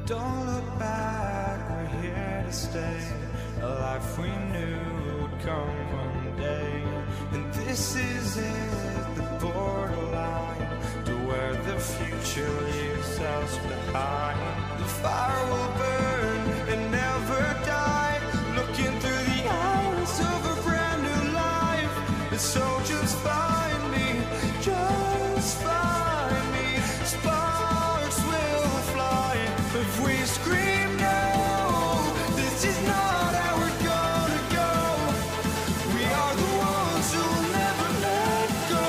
Don't look back, we're here to stay. A life we knew would come one day. And this is it, the borderline to where the future leaves us behind. The fire will burn and never die, looking through the eyes of a brand new life. And so just find me, just find me. Sparks will fly if we scream no. This is not how we're gonna go. We are the ones who will never let go.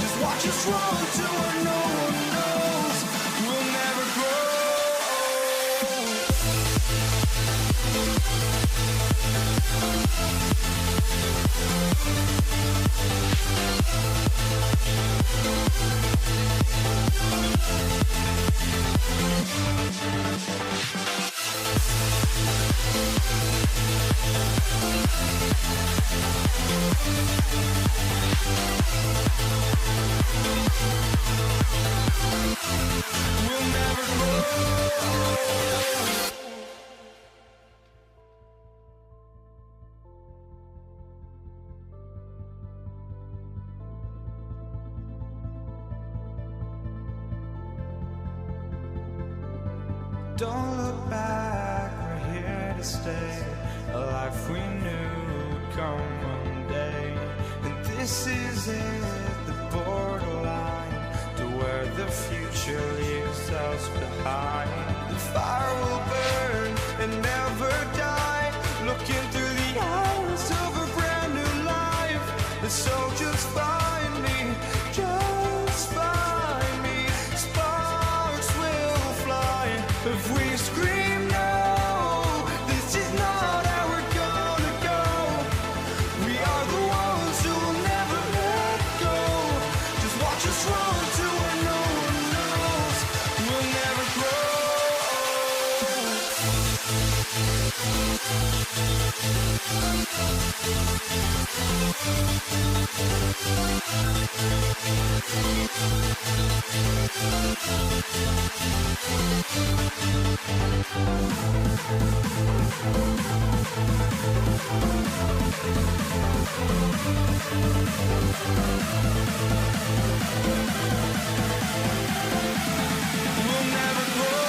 Just watch us run to where no one knows. We'll never grow. We'll never grow. Don't look back, we're here to stay. A life we knew would come one day. And this is it, the borderline to where the future leaves us behind. The fire will burn and never die, looking through the eyes of a brand new life. And so just find me, just find me. Sparks will fly if we scream no. This is not how we're gonna go. We are the ones who will never let go. Just watch us run to where no one knows. We'll never grow. We'll never grow.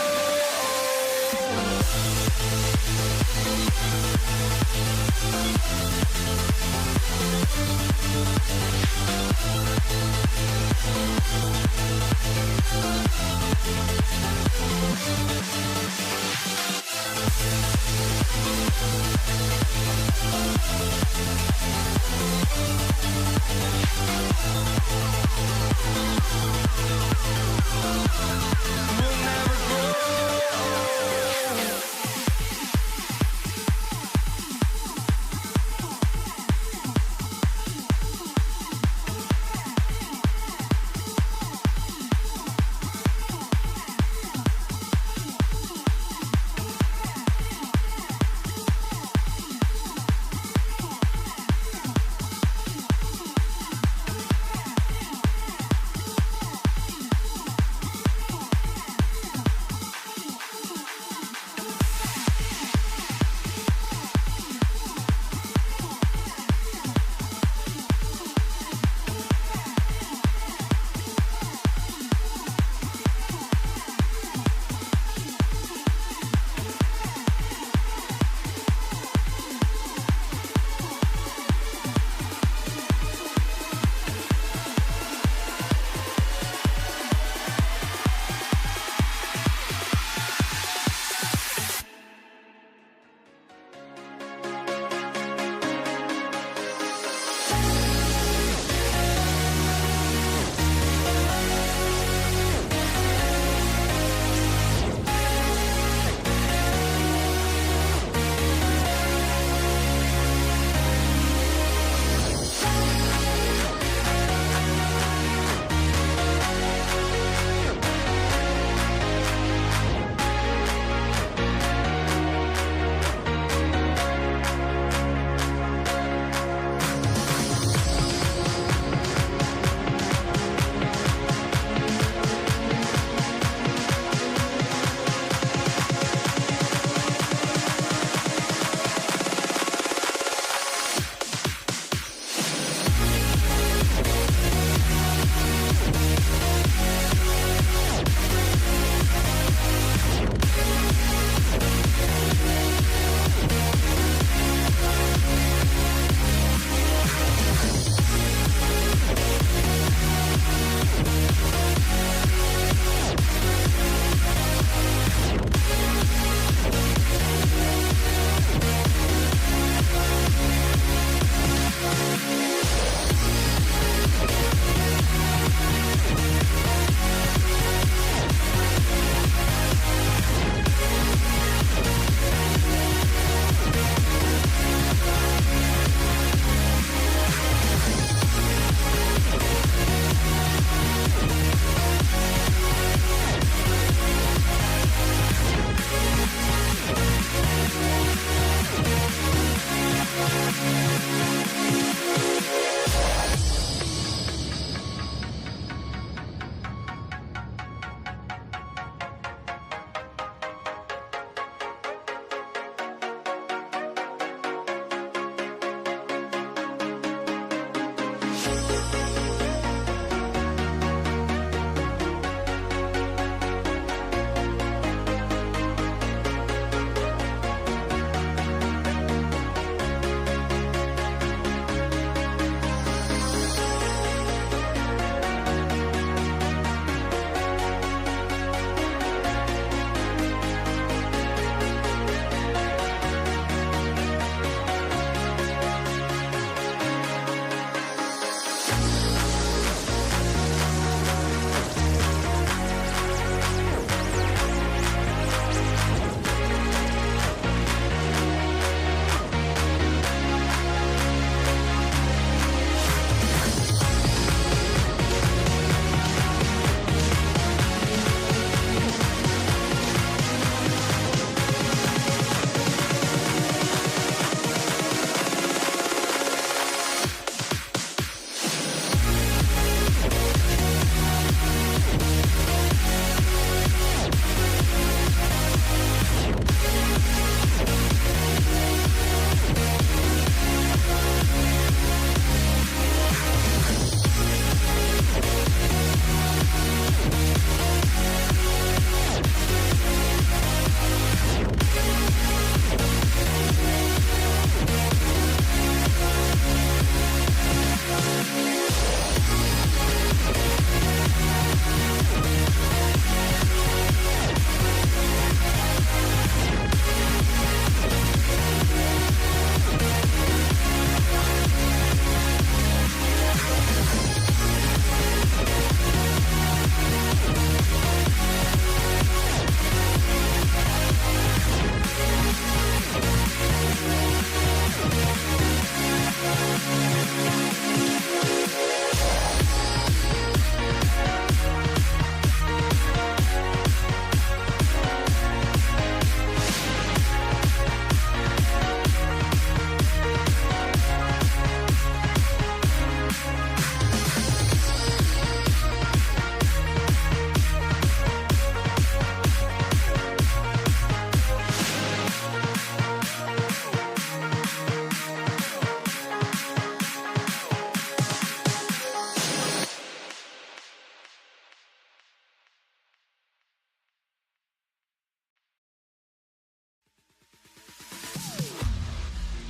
We'll never grow.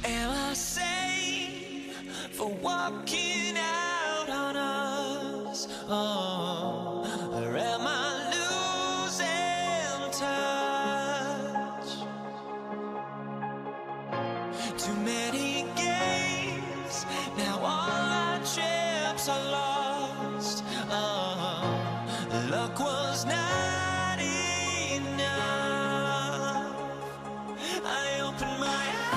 Am I sane for walking out on us? Oh, or am I losing touch? Too many games, now all our chips are lost. Oh, luck was not enough. I opened my eyes.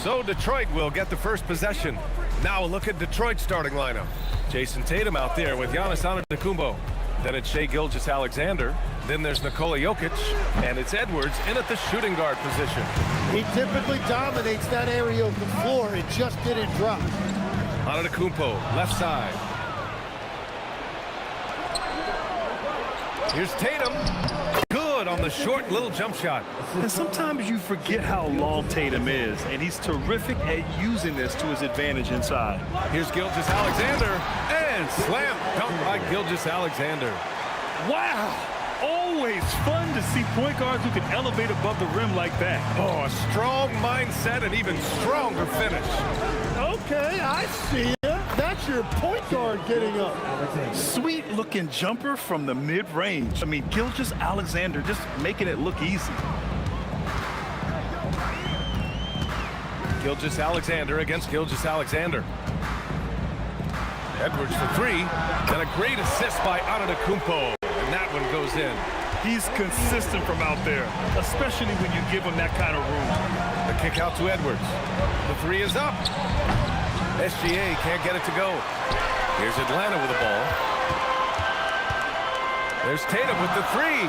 So Detroit will get the first possession. Now a look at Detroit's starting lineup. Jason Tatum out there with Giannis Antetokounmpo. Then it's Shai Gilgeous-Alexander. Then there's Nikola Jokic. And it's Edwards in at the shooting guard position. He typically dominates that area of the floor. It just didn't drop. Antetokounmpo, left side. Here's Tatum. Good. good on the short little jump shot. And sometimes you forget how long Tatum is, and he's terrific at using this to his advantage inside. Here's Gilgeous-Alexander, and slam dunk by Gilgeous-Alexander. Wow! Always fun to see point guards who can elevate above the rim like that. Oh, a strong mindset and even stronger finish. Okay, I see ya. That's your point guard getting up. Sweet looking jumper from the mid-range. I mean, Gilgeous-Alexander just making it look easy. Gilgeous-Alexander against Gilgeous-Alexander. Edwards for three, and a great assist by Antetokounmpo, and that one goes in. He's consistent from out there, especially when you give him that kind of room. The kick out to Edwards. The three is up. SGA can't get it to go. Here's Atlanta with the ball. There's Tatum with the three.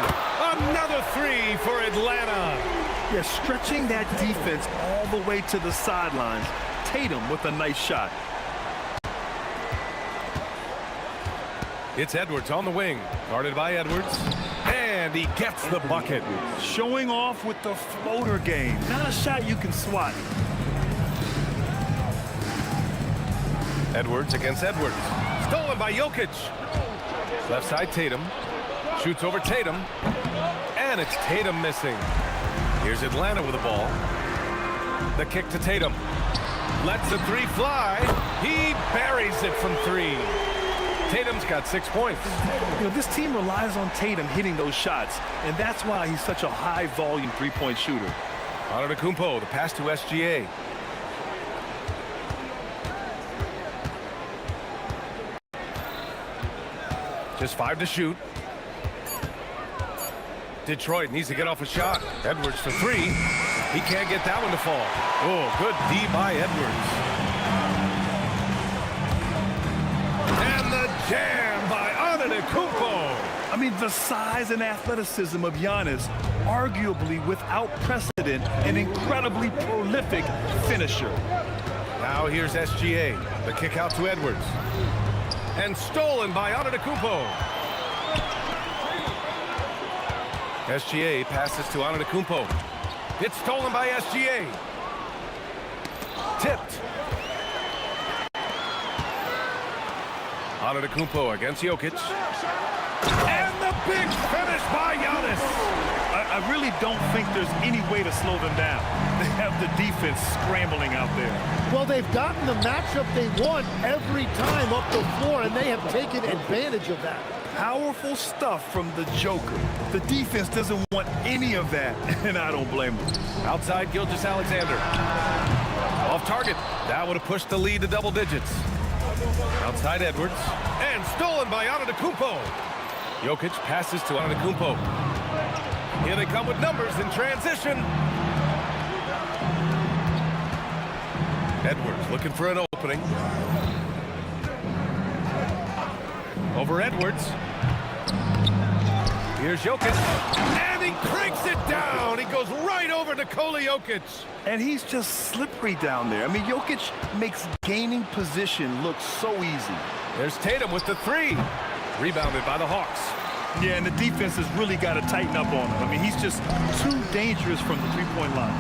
Another three for Atlanta. Yeah, stretching that defense all the way to the sidelines. Tatum with a nice shot. It's Edwards on the wing. Guarded by Edwards. And he gets the bucket. Showing off with the floater game. Not a shot you can swat. Edwards against Edwards. Stolen by Jokic. Left side Tatum. Shoots over Tatum. And it's Tatum missing. Here's Atlanta with the ball. The kick to Tatum. Lets the three fly. He buries it from three. Tatum's got 6 points. You know, this team relies on Tatum hitting those shots, and that's why he's such a high-volume three-point shooter. Antetokounmpo, the pass to SGA. Just 5 to shoot. Detroit needs to get off a shot. Edwards for three. He can't get that one to fall. Oh, good D by Edwards. And the jam by Antetokounmpo. I mean, the size and athleticism of Giannis, arguably without precedent, an incredibly prolific finisher. Now here's SGA. The kick out to Edwards. And stolen by Antetokounmpo. SGA passes to Antetokounmpo. It's stolen by SGA. Tipped. Antetokounmpo against Jokic. And the big finish by Giannis. I really don't think there's any way to slow them down. They have the defense scrambling out there. Well, they've gotten the matchup they want every time up the floor, and they have taken advantage of that. Powerful stuff from the Joker. The defense doesn't want any of that, and I don't blame them. Outside Gilgeous-Alexander. Off target. That would have pushed the lead to double digits. Outside Edwards. And stolen by Antetokounmpo. Jokic passes to Antetokounmpo. Here they come with numbers in transition. Edwards looking for an opening. Over Edwards. Here's Jokic. And he cranks it down. He goes right over Nikola Jokic. And he's just slippery down there. I mean, Jokic makes gaining position look so easy. There's Tatum with the three. Rebounded by the Hawks. Yeah, and the defense has really got to tighten up on him. I mean, he's just too dangerous from the three-point line.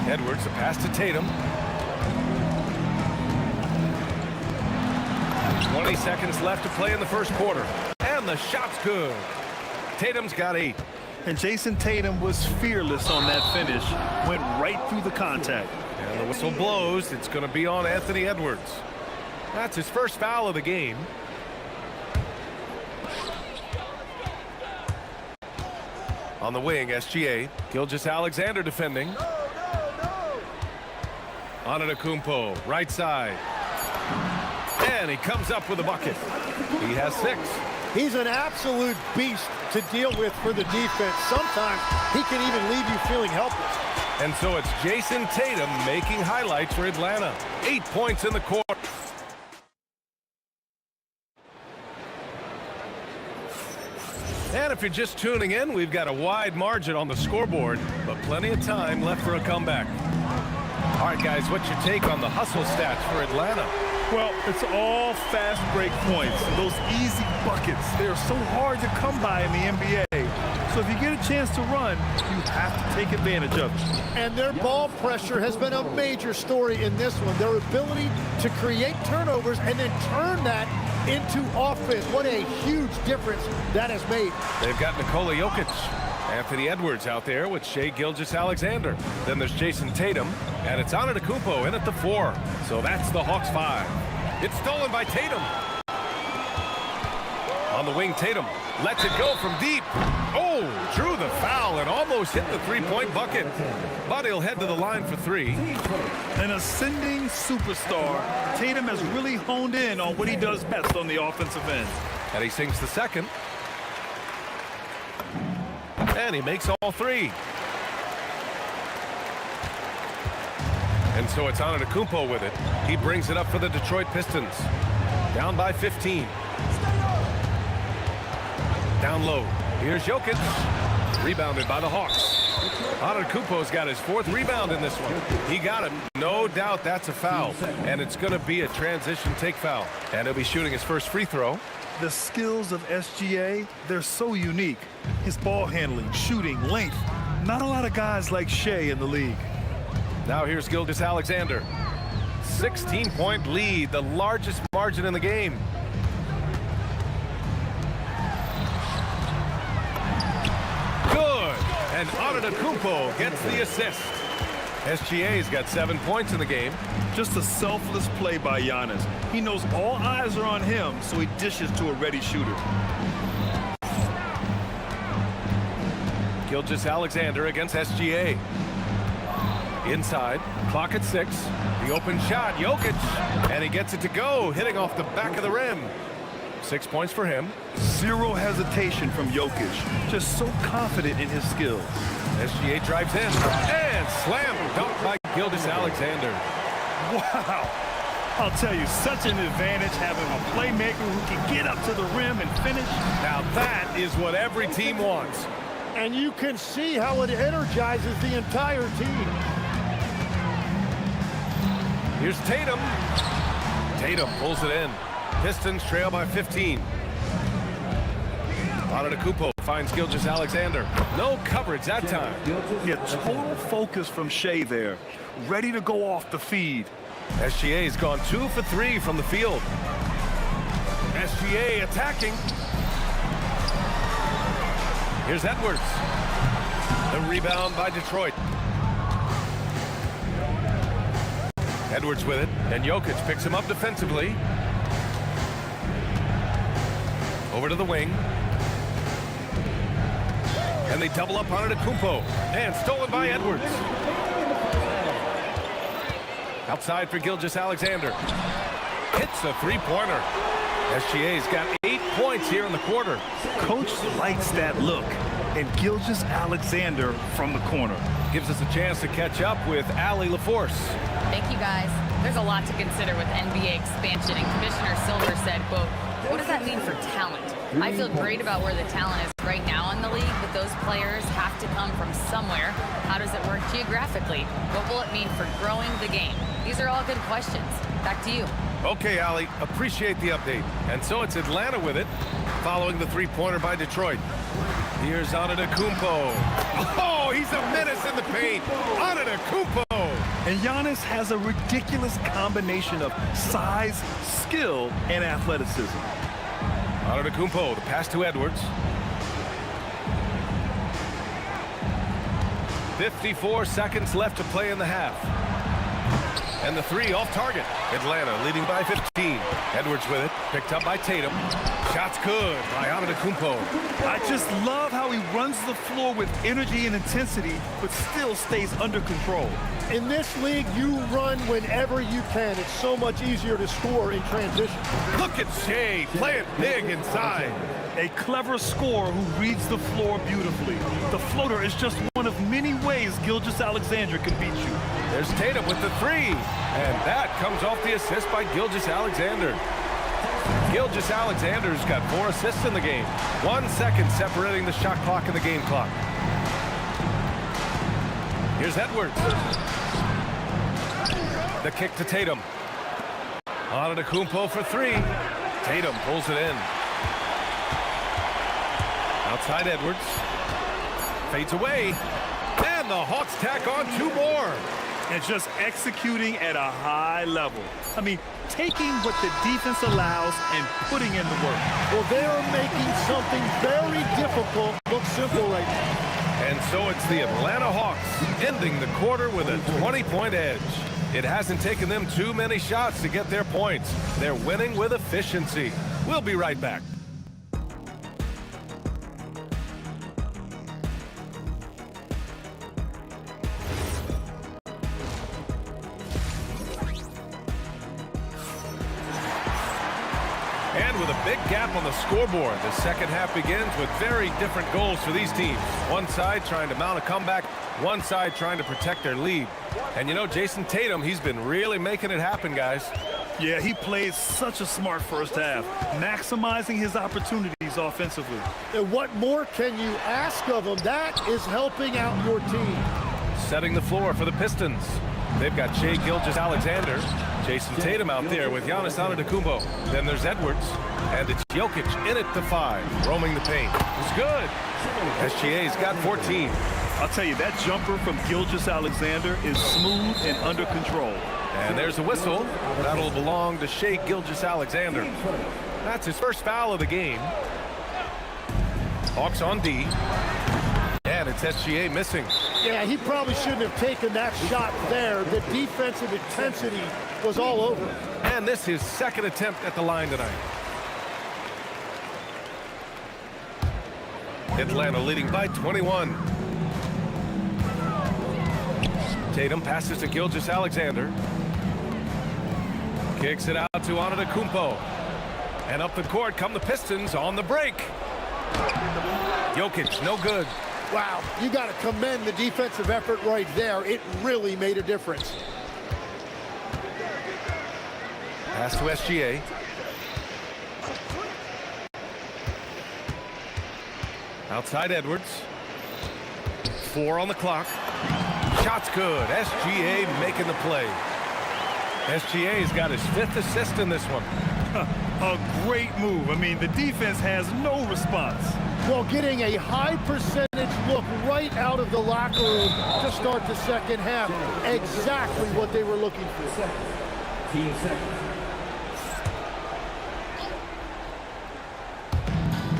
Edwards, the pass to Tatum. 20 seconds left to play in the first quarter. And the shot's good. Tatum's got 8. And Jason Tatum was fearless on that finish. Went right through the contact. And the whistle blows. It's going to be on Anthony Edwards. That's his first foul of the game. On the wing, SGA. Gilgeous-Alexander defending. Antetokounmpo, right side. And he comes up with a bucket. He has 6. He's an absolute beast to deal with for the defense. Sometimes he can even leave you feeling helpless. And so it's Jason Tatum making highlights for Atlanta. 8 points in the quarter. And if you're just tuning in, we've got a wide margin on the scoreboard, but plenty of time left for a comeback. All right, guys, what's your take on the hustle stats for Atlanta? Well, it's all fast break points. Those easy buckets, they're so hard to come by in the NBA. So if you get a chance to run, you have to take advantage of it. And their ball pressure has been a major story in this one. Their ability to create turnovers and then turn that into offense. What a huge difference that has made. They've got Nikola Jokic. Anthony Edwards out there with Shai Gilgeous-Alexander. Then there's Jason Tatum, and it's Antetokounmpo in at the 4. So that's the Hawks 5. It's stolen by Tatum. On the wing, Tatum lets it go from deep. Oh, drew the foul and almost hit the three-point bucket. But he'll head to the line for 3. An ascending superstar, Tatum has really honed in on what he does best on the offensive end. And he sinks the second. And he makes all 3. And so it's Antetokounmpo with it. He brings it up for the Detroit Pistons. Down by 15. Down low. Here's Jokic. Rebounded by the Hawks. Antetokounmpo's got his 4th rebound in this one. He got him. No doubt that's a foul. And it's going to be a transition take foul. And he'll be shooting his first free throw. The skills of SGA, they're so unique. His ball handling, shooting, length. Not a lot of guys like Shai in the league. Now here's Gilgeous-Alexander. 16-point lead, the largest margin in the game. Good. And Antetokounmpo gets the assist. SGA's got 7 points in the game. Just a selfless play by Giannis. He knows all eyes are on him, so he dishes to a ready shooter. Gilgeous-Alexander against SGA. Inside, clock at 6. The open shot, Jokic, and he gets it to go, hitting off the back of the rim. 6 points for him. Zero hesitation from Jokic. Just so confident in his skills. SGA drives in, and slam dunk by Gilgeous-Alexander. Wow. I'll tell you, such an advantage having a playmaker who can get up to the rim and finish. Now that is what every team wants. And you can see how it energizes the entire team. Here's Tatum. Tatum pulls it in. Pistons trail by 15. Antetokounmpo finds Gilgeous-Alexander. No coverage that time. Yeah, total focus from Shai there. Ready to go off the feed. SGA's gone 2 for 3 from the field. SGA attacking. Here's Edwards. The rebound by Detroit. Edwards with it, and Jokic picks him up defensively. Over to the wing. And they double up on Antetokounmpo. And stolen by Edwards. Outside for Gilgeous-Alexander. Hits a three-pointer. SGA's got 8 points here in the quarter. Coach likes that look. And Gilgeous-Alexander from the corner. Gives us a chance to catch up with Allie LaForce. Thank you, guys. There's a lot to consider with NBA expansion, and Commissioner Silver said, quote, what does that mean for talent? I feel great about where the talent is right now in the league, but those players have to come from somewhere. How does it work geographically? What will it mean for growing the game? These are all good questions. Back to you. Okay, Allie, appreciate the update. And so it's Atlanta with it, following the three-pointer by Detroit. Here's Antetokounmpo. Oh, he's a menace in the paint. Antetokounmpo. And Giannis has a ridiculous combination of size, skill, and athleticism. Antetokounmpo, the pass to Edwards. 54 seconds left to play in the half. And the 3 off target. Atlanta leading by 15. Edwards with it, picked up by Tatum. Shots good by Antetokounmpo. I just love how he runs the floor with energy and intensity, but still stays under control. In this league, you run whenever you can. It's so much easier to score in transition. Look at Shai playing big inside. A clever scorer who reads the floor beautifully. The floater is just one of many ways Gilgeous-Alexander can beat you. There's Tatum with the 3. And that comes off the assist by Gilgeous-Alexander. Gilgeous-Alexander's got 4 assists in the game. 1 second separating the shot clock and the game clock. Here's Edwards. The kick to Tatum. Antetokounmpo for 3. Tatum pulls it in. Outside Edwards. Fades away. And the Hawks tack on 2 more. And just executing at a high level. I mean, taking what the defense allows and putting in the work. Well, they are making something very difficult look simple right now. And so it's the Atlanta Hawks ending the quarter with a 20-point edge. It hasn't taken them too many shots to get their points. They're winning with efficiency. We'll be right back. And with a big gap on the scoreboard, the second half begins with very different goals for these teams. One side trying to mount a comeback, one side trying to protect their lead. And you know, Jason Tatum, he's been really making it happen, guys. Yeah, he played such a smart first half, maximizing his opportunities offensively. And what more can you ask of him? That is helping out your team. Setting the floor for the Pistons. They've got Shai Gilgeous-Alexander, Jason Tatum out there with Giannis Antetokounmpo. Then there's Edwards, and it's Jokic in at the 5, roaming the paint. It's good. SGA's got 14. I'll tell you, that jumper from Gilgeous-Alexander is smooth and under control. And there's a whistle. That'll belong to Shai Gilgeous-Alexander. That's his first foul of the game. Hawks on D. And it's SGA missing. Yeah, he probably shouldn't have taken that shot there. The defensive intensity was all over. And this is his second attempt at the line tonight. Atlanta leading by 21. Tatum passes to Gilgeous-Alexander. Kicks it out to Antetokounmpo. And up the court come the Pistons on the break. Jokic, no good. Wow, you got to commend the defensive effort right there. It really made a difference. Pass to SGA. Outside Edwards. 4 on the clock. Shot's good. SGA making the play. SGA's got his 5th assist in this one. A great move. I mean, the defense has no response. Well, getting a high percentage look right out of the locker room to start the second half. Exactly what they were looking for.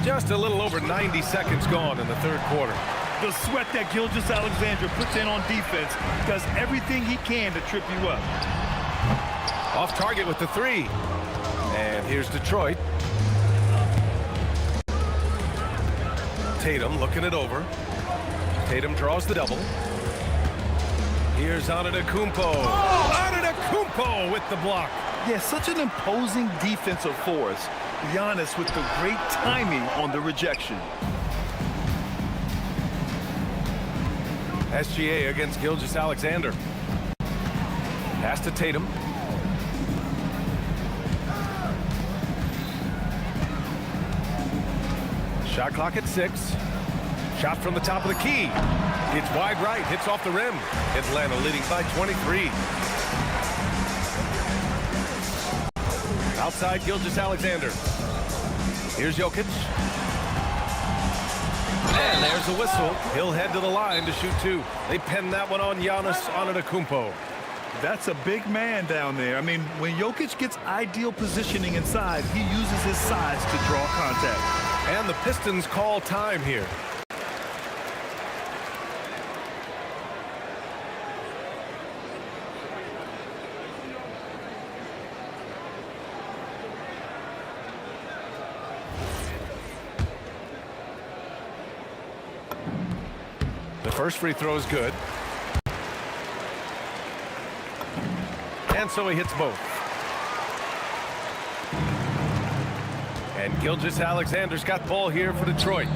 Just a little over 90 seconds gone in the third quarter. The sweat that Gilgeous-Alexander puts in on defense does everything he can to trip you up. Off target with the 3. And here's Detroit. Tatum looking it over. Tatum draws the double. Here's Antetokounmpo. Antetokounmpo with the block. Yeah, such an imposing defensive force. Giannis with the great timing on the rejection. SGA against Gilgeous-Alexander. Pass to Tatum. Shot clock at 6. Shot from the top of the key. It's wide right, hits off the rim. Atlanta leading by 23. Outside Gilgeous-Alexander. Here's Jokic. And there's a whistle. He'll head to the line to shoot 2. They pin that one on Giannis Antetokounmpo. That's a big man down there. I mean, when Jokic gets ideal positioning inside, he uses his size to draw contact. And the Pistons call time here. The first free throw is good. And so he hits both. And Gilgeous-Alexander's got the ball here for Detroit.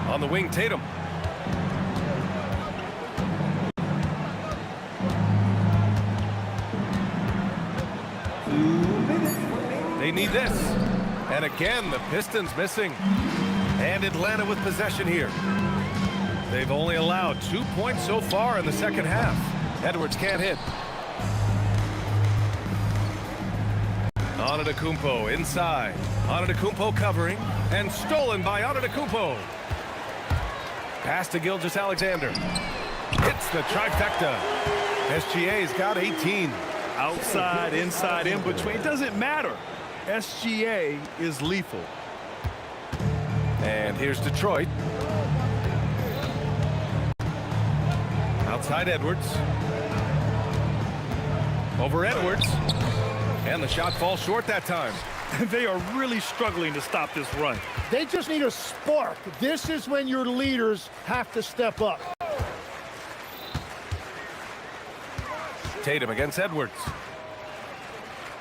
On the wing, Tatum. They need this. And again, the Pistons missing. And Atlanta with possession here. They've only allowed 2 points so far in the second half. Edwards can't hit. Antetokounmpo inside. Antetokounmpo covering. And stolen by Antetokounmpo. Pass to Gilgeous-Alexander. Hits the trifecta. SGA's got 18. Outside, inside, in between, doesn't matter. SGA is lethal. And here's Detroit. Outside Edwards. Over Edwards. And the shot falls short that time. They are really struggling to stop this run. They just need a spark. This is when your leaders have to step up. Tatum against Edwards.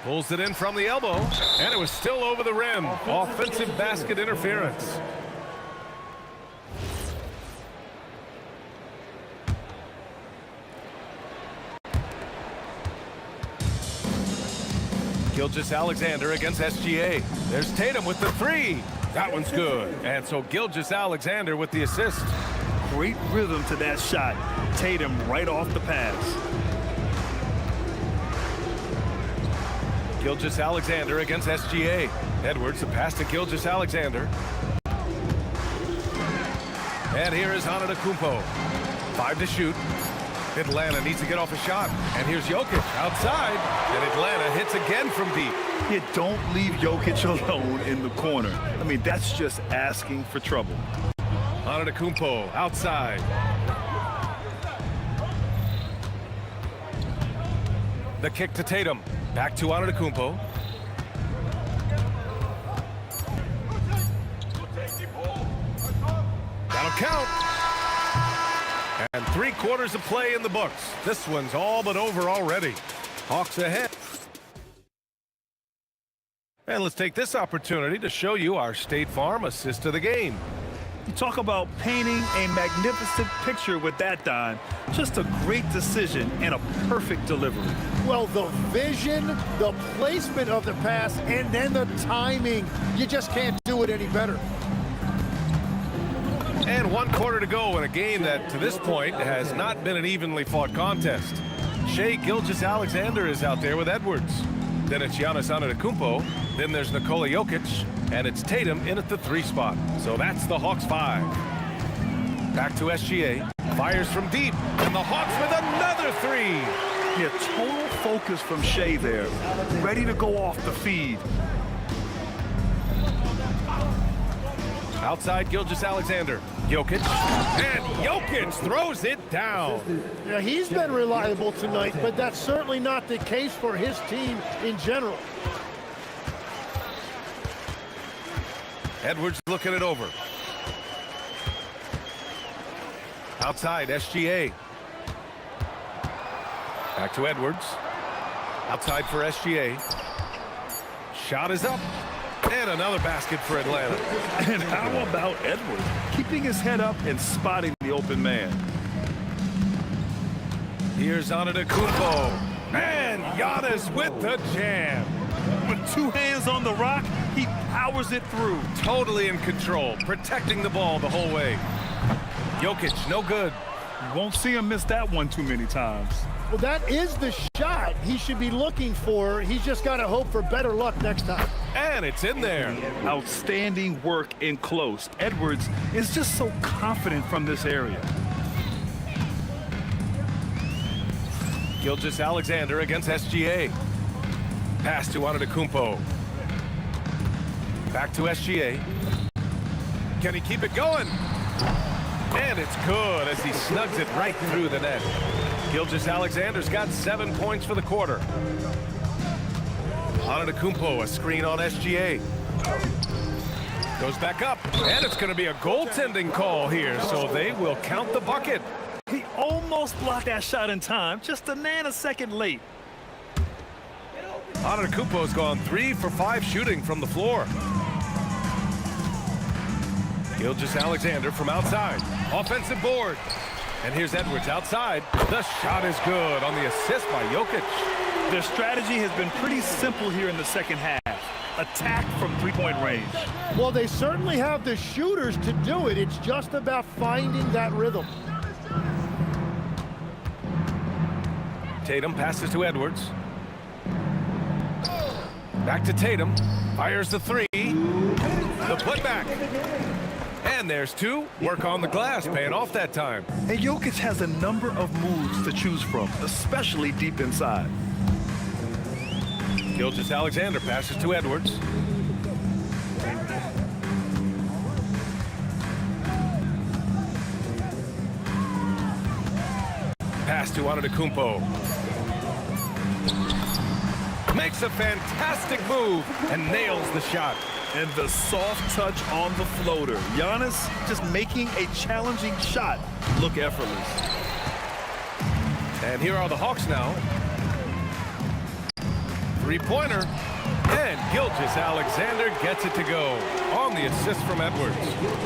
Pulls it in from the elbow, and it was still over the rim. Offensive basket interference. Gilgeous-Alexander against SGA. There's Tatum with the three. That one's good. And so Gilgeous-Alexander with the assist. Great rhythm to that shot. Tatum right off the pass. Gilgeous-Alexander against SGA. Edwards, the pass to Gilgeous-Alexander. And here is Antetokounmpo. 5 to shoot. Atlanta needs to get off a shot. And here's Jokic outside. And Atlanta hits again from deep. You don't leave Jokic alone in the corner. I mean, that's just asking for trouble. Antetokounmpo outside. The kick to Tatum. Back to Antetokounmpo. That'll count. And 3/4 of play in the books. This one's all but over already. Hawks ahead. And let's take this opportunity to show you our State Farm assist of the game. You talk about painting a magnificent picture with that dime. Just a great decision and a perfect delivery. Well, the vision, the placement of the pass, and then the timing. You just can't do it any better. And 1/4 to go in a game that, to this point, has not been an evenly fought contest. Shai Gilgeous-Alexander is out there with Edwards. Then it's Giannis Antetokounmpo. Then there's Nikola Jokic. And it's Tatum in at the 3 spot. So that's the Hawks 5. Back to SGA. Fires from deep. And the Hawks with another 3. Yeah, total focus from Shai there. Ready to go off the feed. Outside Gilgeous-Alexander. Jokic. And Jokic throws it down. Yeah, he's been reliable tonight, but that's certainly not the case for his team in general. Edwards looking it over. Outside, SGA. Back to Edwards. Outside for SGA. Shot is up. And another basket for Atlanta. And how about Edwards? Keeping his head up and spotting the open man. Here's Antetokounmpo. And Giannis with the jam. With 2 hands on the rock, he powers it through. Totally in control, protecting the ball the whole way. Jokic, no good. You won't see him miss that one too many times. Well, that is the shot he should be looking for. He's just got to hope for better luck next time. And it's in there. Outstanding work in close. Edwards is just so confident from this area. Gilgeous-Alexander against SGA. Pass to Antetokounmpo. Back to SGA. Can he keep it going? And it's good as he snugs it right through the net. Gilgeous-Alexander's got 7 points for the quarter. Antetokounmpo, a screen on SGA. Goes back up, and it's going to be a goaltending call here, so they will count the bucket. He almost blocked that shot in time, just a nanosecond late. Antetokounmpo's gone 3 for 5 shooting from the floor. Gilgeous-Alexander from outside. Offensive board. And here's Edwards outside. The shot is good on the assist by Jokic. Their strategy has been pretty simple here in the second half. Attack from 3-point range. Well, they certainly have the shooters to do it. It's just about finding that rhythm. Tatum passes to Edwards. Back to Tatum. Fires the 3. The Put back. And there's two. Work on the glass, paying off that time. And Jokic has a number of moves to choose from, especially deep inside. Gilgeous-Alexander passes to Edwards. Pass to Antetokounmpo. Makes a fantastic move and nails the shot. And the soft touch on the floater. Giannis just making a challenging shot look effortless. And here are the Hawks now. Three-pointer. And Gilgeous-Alexander gets it to go on the assist from Edwards.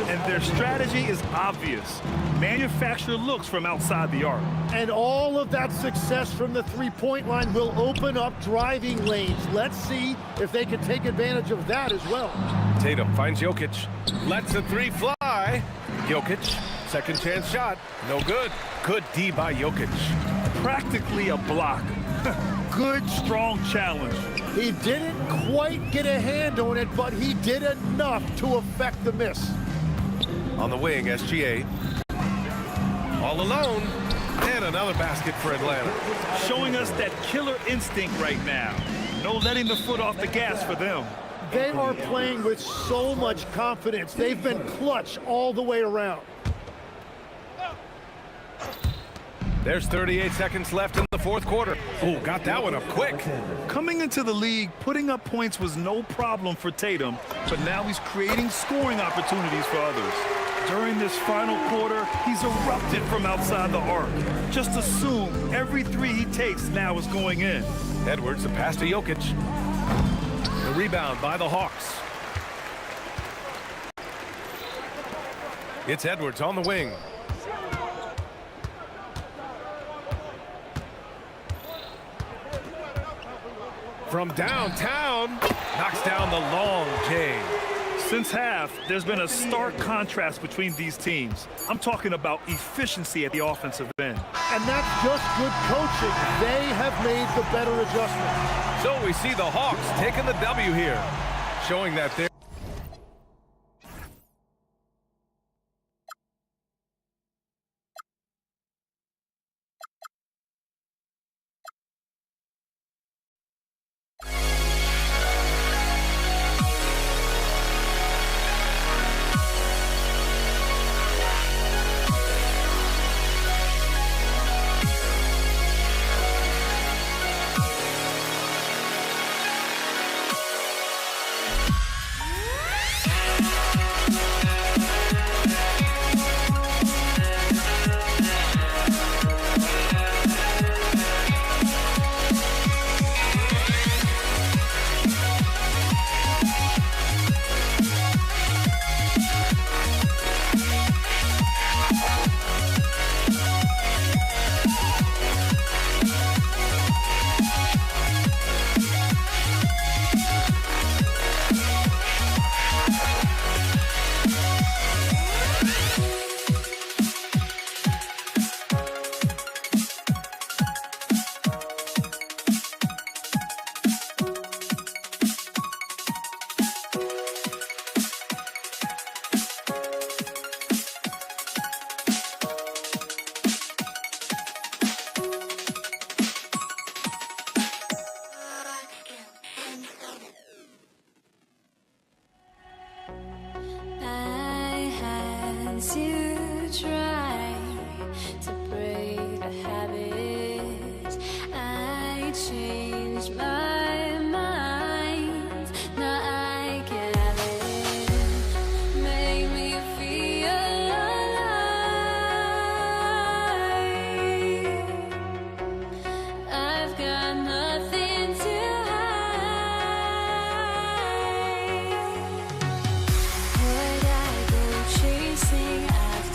And their strategy is obvious. Manufacture looks from outside the arc. And all of that success from the three-point line will open up driving lanes. Let's see if they can take advantage of that as well. Tatum finds Jokic. Lets a three fly. Jokic, second chance shot. No good. Good D by Jokic. Practically a block. Good, strong challenge. He didn't quite get a hand on it, but he did enough to affect the miss. On the wing, SGA. All alone. And another basket for Atlanta. Showing us that killer instinct right now. No letting the foot off the gas for them. They are playing with so much confidence. They've been clutch all the way around. There's 38 seconds left in the fourth quarter. Oh, got that one up quick. Coming into the league, putting up points was no problem for Tatum, but now he's creating scoring opportunities for others. During this final quarter, he's erupted from outside the arc. Just assume every three he takes now is going in. Edwards, the pass to Jokic. The rebound by the Hawks. It's Edwards on the wing. From downtown, knocks down the long J. Since half, there's been a stark contrast between these teams. I'm talking about efficiency at the offensive end. And that's just good coaching. They have made the better adjustment. So we see the Hawks taking the W here, showing that they're to try to break the habit. I changed my mind. Now I can have it. Make me feel alive. I've got nothing to hide. Would I go chasing after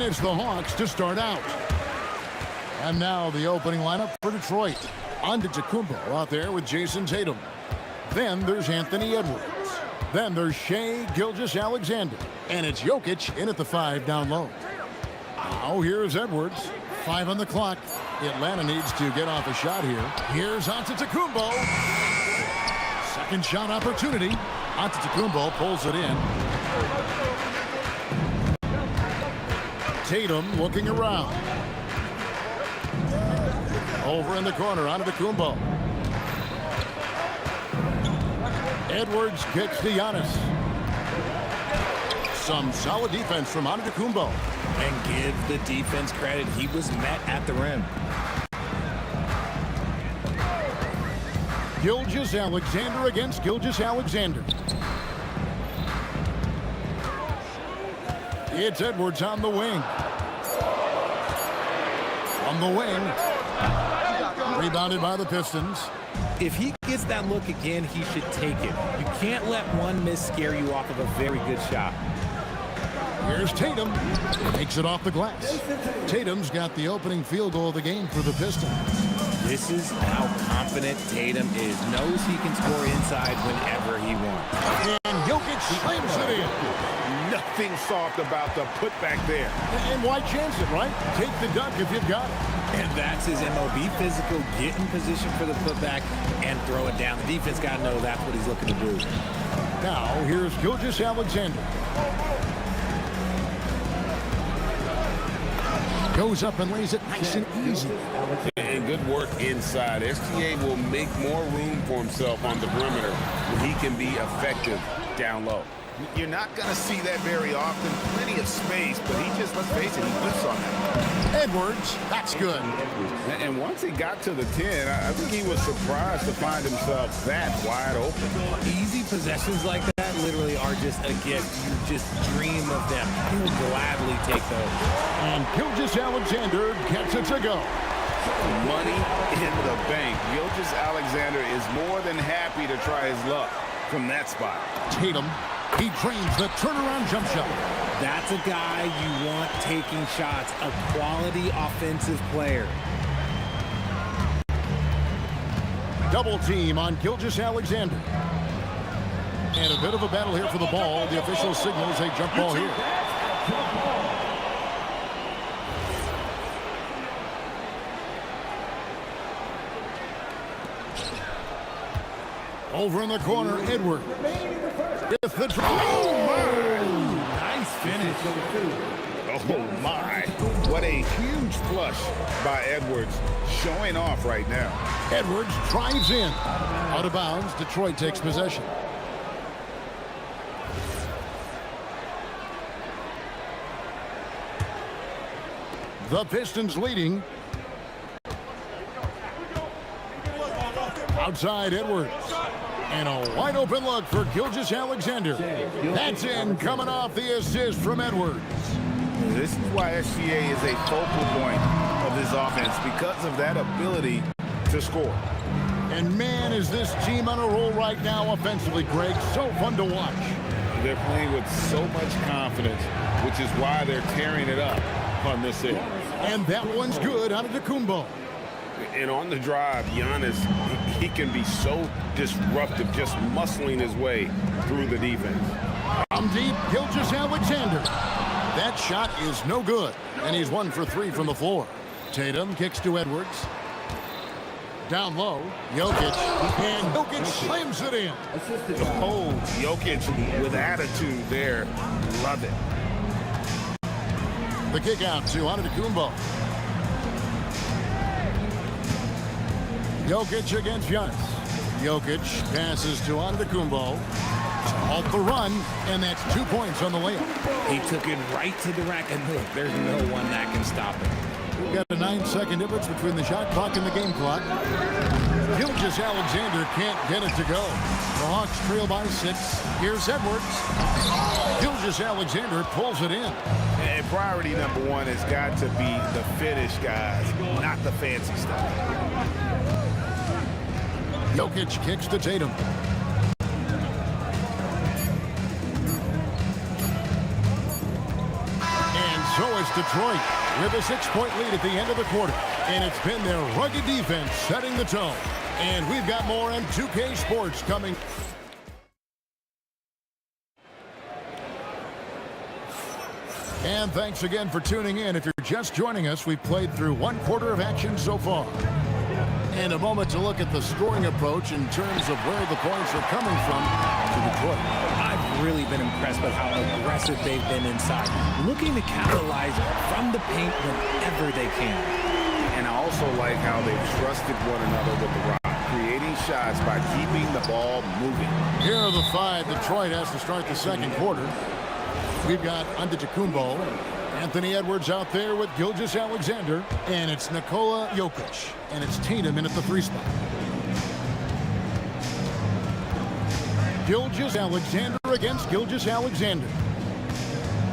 it's the Hawks to start out. And now the opening lineup for Detroit. Antetokounmpo out there with Jason Tatum. Then there's Anthony Edwards. Then there's Shai Gilgeous-Alexander. And it's Jokic in at the 5 down low. Now here's Edwards. 5 on the clock. Atlanta needs to get off a shot here. Here's Antetokounmpo. Second shot opportunity. Antetokounmpo pulls it in. Tatum looking around. Over in the corner, Antetokounmpo. Edwards kicks to Giannis. Some solid defense from Antetokounmpo. And give the defense credit. He was met at the rim. Gilgeous-Alexander against Gilgeous-Alexander. It's Edwards on the wing. From the wing. Rebounded by the Pistons. If he gets that look again, he should take it. You can't let one miss scare you off of a very good shot. Here's Tatum. Takes it off the glass. Tatum's got the opening field goal of the game for the Pistons. This is how confident Tatum is. Knows he can score inside whenever he wants. And Jokic slams it in. Nothing soft about the putback there. And why chance it, right? Take the dunk if you've got it. And that's his MO. Be physical, get in position for the putback, and throw it down. The defense got to know that's what he's looking to do. Now, here's Gilgeous-Alexander. Goes up and lays it nice and easy. And good work inside. SGA will make more room for himself on the perimeter when he can be effective down low. You're not going to see that very often. Plenty of space, but he just, let's face it, he whiffs on that. Edwards, that's good. And once he got to the 10, I think he was surprised to find himself that wide open. Easy possessions like that literally are just a gift. You just dream of them. He'll gladly take those. And Gilgeous-Alexander gets it to go. Money in the bank. Gilgeous-Alexander is more than happy to try his luck from that spot. Tatum, he trains the turnaround jump shot. That's a guy you want taking shots, a quality offensive player. Double team on Gilgeous-Alexander. And a bit of a battle here for the ball. The official signals a jump ball here. Over in the corner, Edward. With the Nice finish. Oh, my. What a huge flush by Edwards, showing off right now. Edwards drives in. Out of bounds, Detroit takes possession. The Pistons leading. Outside Edwards. And a wide open look for Gilgeous-Alexander. That's in, coming off the assist from Edwards. This is why SGA is a focal point of this offense, because of that ability to score. And man, is this team on a roll right now offensively, Greg. So fun to watch. They're playing with so much confidence, which is why they're tearing it up on this end. And that one's good out of Antetokounmpo. And on the drive, Giannis, he can be so disruptive, just muscling his way through the defense. From deep, Gilgeous-Alexander. That shot is no good, and he's 1 for 3 from the floor. Tatum kicks to Edwards. Down low, Jokic, and Jokic slams it in. Oh, Jokic with attitude there. Love it. The kick out to Antetokounmpo. Jokic against Giannis. Jokic passes to Antetokounmpo. Off the run, and that's 2 points on the layup. He took it right to the rack, and look, there's no one that can stop it. We've got a 9-second difference between the shot clock and the game clock. Gilgeous-Alexander can't get it to go. The Hawks trail by 6. Here's Edwards. Gilgeous-Alexander pulls it in. And priority number 1 has got to be the finish, guys, not the fancy stuff. Jokic kicks to Tatum. And so It's Detroit with a 6-point lead at the end of the quarter. And it's been their rugged defense setting the tone. And we've got more on 2K Sports coming. And thanks again for tuning in. If you're just joining us, we've played through 1 quarter of action so far. And a moment to look at the scoring approach in terms of where the points are coming from to Detroit. I've really been impressed with how aggressive they've been inside, looking to capitalize from the paint whenever they can. And I also like how they've trusted one another with the rock, creating shots by keeping the ball moving. Here are the 5 Detroit has to start the second quarter. We've got Antetokounmpo, Anthony Edwards out there with Gilgeous-Alexander, and it's Nikola Jokic, and it's Tatum in at the 3 spot. Gilgeous-Alexander against Gilgeous-Alexander.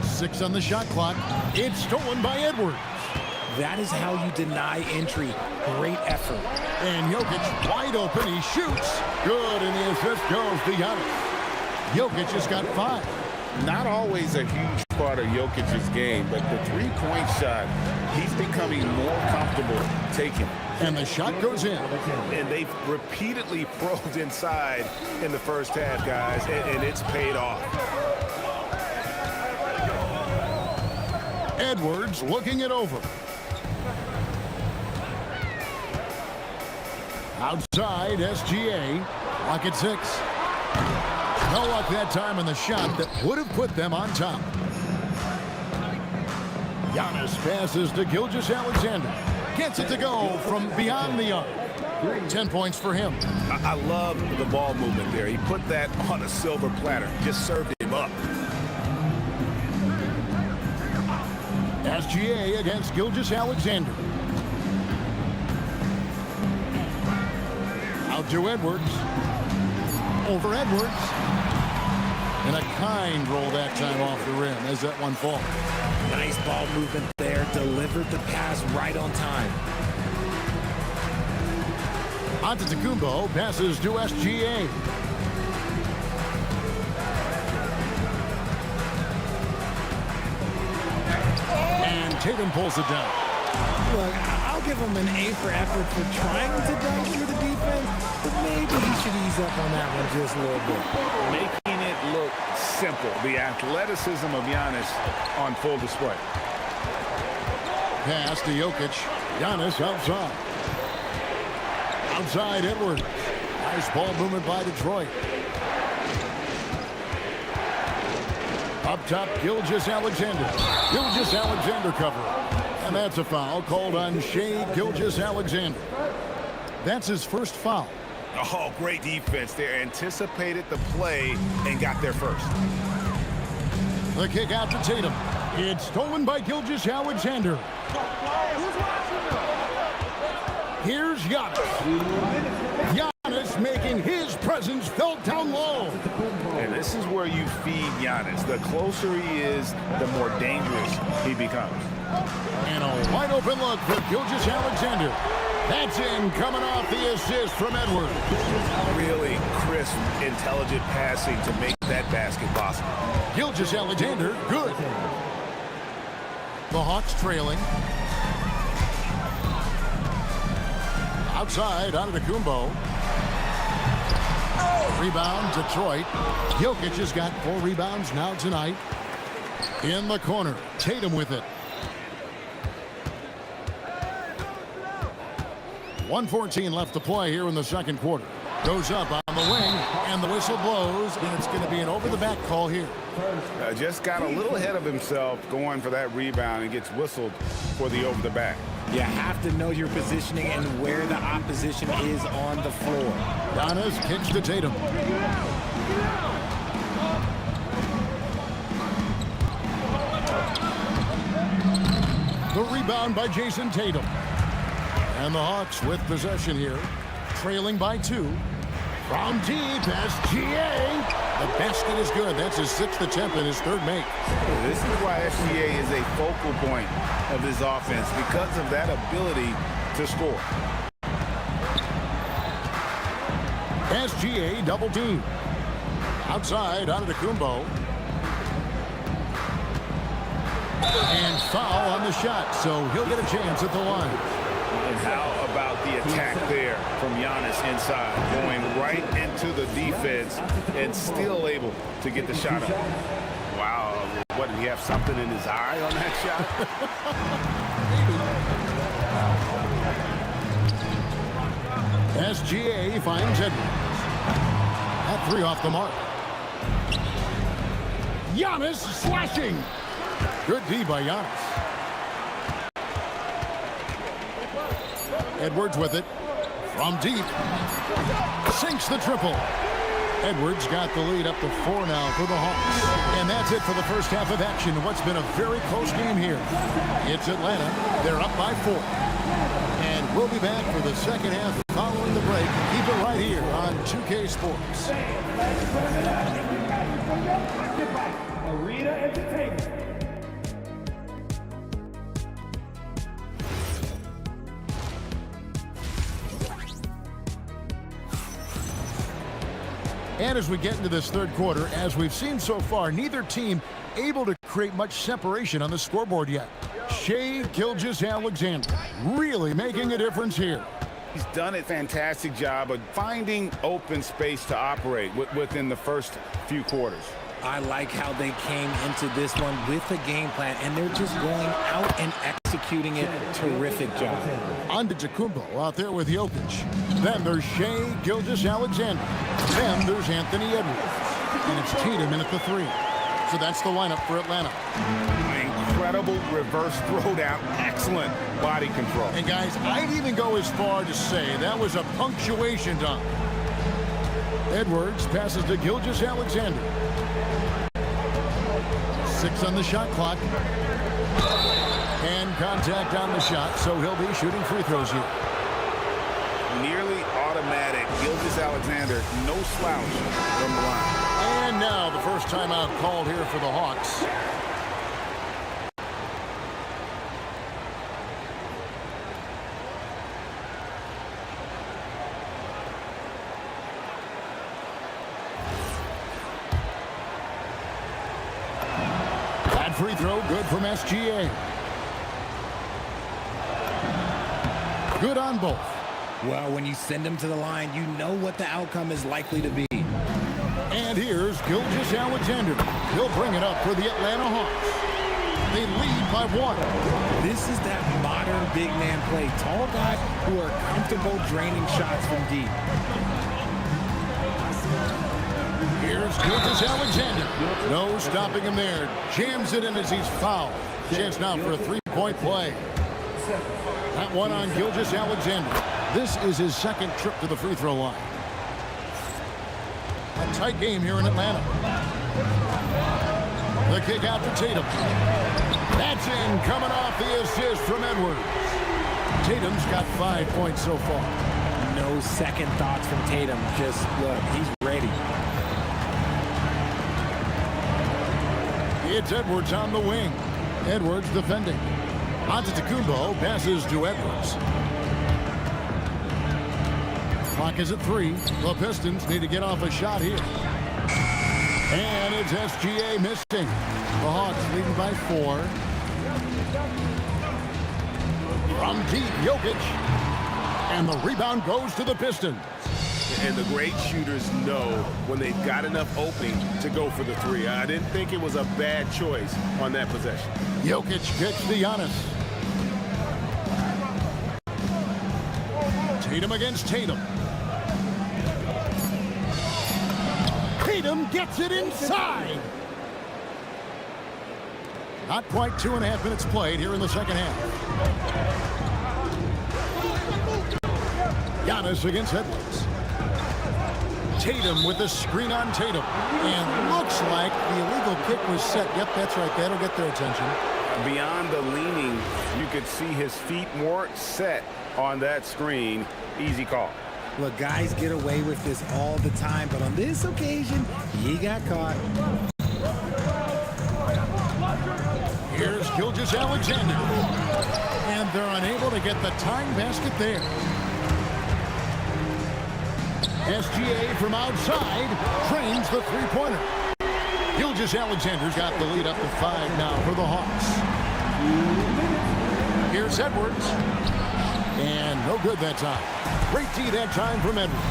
6 on the shot clock. It's stolen by Edwards. That is how you deny entry. Great effort. And Jokic wide open. He shoots. Good, and the assist goes to Giannis. Jokic has got 5. Not always a huge part of Jokic's game, but the 3-point shot, he's becoming more comfortable taking. And the shot goes in. And they've repeatedly probed inside in the first half, guys, and it's paid off. Edwards looking it over. Outside, SGA. Lock at 6. No luck that time in the shot that would have put them on top. Giannis passes to Gilgeous-Alexander. Gets it to go from beyond the arc. 10 points for him. I love the ball movement there. He put that on a silver platter. Just served him up. SGA against Gilgeous-Alexander. Out to Edwards. Over Edwards. And a kind roll that time off the rim as that one falls. Nice ball movement there. Delivered the pass right on time. Antetokounmpo passes to SGA. And Tatum pulls it down. Look, I'll give him an A for effort for trying to dunk for the defense, but maybe he should ease up on that one just a little bit. Making it look simple. The athleticism of Giannis on full display. Pass to Jokic. Giannis outside. Outside Edwards. Nice ball movement by Detroit. Up top, Gilgeous-Alexander. Gilgeous-Alexander cover. And that's a foul called on Shai Gilgeous-Alexander. That's his first foul. Oh, great defense there. Anticipated the play and got there first. The kick out to Tatum. It's stolen by Gilgeous-Alexander. Here's Giannis. Giannis making his presence felt down low. And this is where you feed Giannis. The closer he is, the more dangerous he becomes. And a wide open look for Gilgeous-Alexander. That's in, coming off the assist from Edwards. Really crisp, intelligent passing to make that basket possible. Gilgeous-Alexander, good. The Hawks trailing. Outside, Antetokounmpo. Rebound, Detroit. Jokic has got 4 rebounds now tonight. In the corner, Tatum with it. 1:14 left to play here in the second quarter. Goes up on the wing, and the whistle blows, and it's going to be an over-the-back call here. Just got a little ahead of himself going for that rebound and gets whistled for the over-the-back. You have to know your positioning and where the opposition is on the floor. Giannis kicks to Tatum. The rebound by Jason Tatum. And the Hawks with possession here, trailing by 2. From deep, SGA. The basket is good. That's his 6th attempt and his 3rd make. This is why SGA is a focal point of this offense, because of that ability to score. SGA double team. Outside, Antetokounmpo. And foul on the shot, so he'll get a chance at the line. And how about the attack there from Giannis inside, going right into the defense and still able to get the shot up. Wow, what, did he have something in his eye on that shot? SGA finds Edwards. At 3 off the mark. Giannis slashing. Good D by Giannis. Edwards with it. From deep. Sinks the triple. Edwards got the lead up to 4 now for the Hawks. And that's it for the first half of action. What's been a very close game here. It's Atlanta. They're up by 4. And we'll be back for the second half following the break. Keep it right here on 2K Sports. Arena Entertainment. And as we get into this third quarter, as we've seen so far, neither team able to create much separation on the scoreboard yet. Shai Gilgeous-Alexander really making a difference here. He's done a fantastic job of finding open space to operate within the first few quarters. I like how they came into this one with a game plan, and they're just going out and executing it. Terrific job. Antetokounmpo out there with Jokic. Then there's Shai Gilgeous-Alexander. Then there's Anthony Edwards. And it's Tatum in at the 3. So that's the lineup for Atlanta. Incredible reverse throwdown. Excellent body control. And guys, I'd even go as far to say that was a punctuation dunk. Edwards passes to Gilgeous-Alexander. 6 on the shot clock. And contact on the shot, so he'll be shooting free throws here. Nearly automatic. Gilgeous-Alexander, no slouch from the line. And now the first timeout called here for the Hawks. That free throw good from SGA. Good on both. Well, when you send them to the line, you know what the outcome is likely to be. And here's Gilgeous-Alexander. He'll bring it up for the Atlanta Hawks. They lead by 1. This is that modern big man play. Tall guys who are comfortable draining shots from deep. Here's Gilgeous-Alexander. No stopping him there. Jams it in as he's fouled. Chance now for a 3-point play. That one on Gilgeous-Alexander. This is his second trip to the free throw line. A tight game here in Atlanta. The kick out to Tatum. That's in, coming off the assist from Edwards. Tatum's got 5 points so far. No second thoughts from Tatum. Just look, he's ready. It's Edwards on the wing. Edwards defending. Antetokounmpo passes to Edwards. Clock is at 3. The Pistons need to get off a shot here. And it's SGA missing. The Hawks leading by 4. From deep, Jokic. And the rebound goes to the Pistons. And the great shooters know when they've got enough opening to go for the 3. I didn't think it was a bad choice on that possession. Jokic kicks to Giannis. Tatum against Tatum. Tatum gets it inside. Not quite 2.5 minutes played here in the second half. Giannis against Edwards. Tatum with the screen on Tatum. And looks like the illegal kick was set. Yep, that's right. That'll get their attention. Beyond the leaning, you could see his feet more set on that screen. Easy call. Look, guys get away with this all the time, but on this occasion, he got caught. Here's Gilgeous-Alexander. And they're unable to get the tying basket there. SGA from outside trains the three-pointer. Gilgeous-Alexander's got the lead up to 5 now for the Hawks. Here's Edwards. And no good that time. Great D that time from Edwards.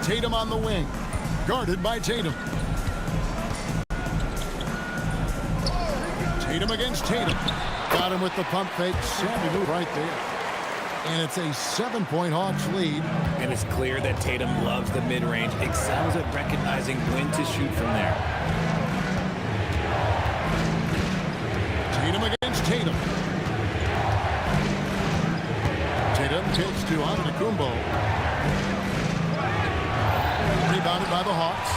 Tatum on the wing. Guarded by Tatum. Tatum against Tatum. Got him with the pump fake. Savvy move right there. And it's a 7-point Hawks lead. And it's clear that Tatum loves the mid-range, excels at recognizing when to shoot from there. Tatum against Tatum. Tatum takes to Antetokounmpo. Rebounded by the Hawks.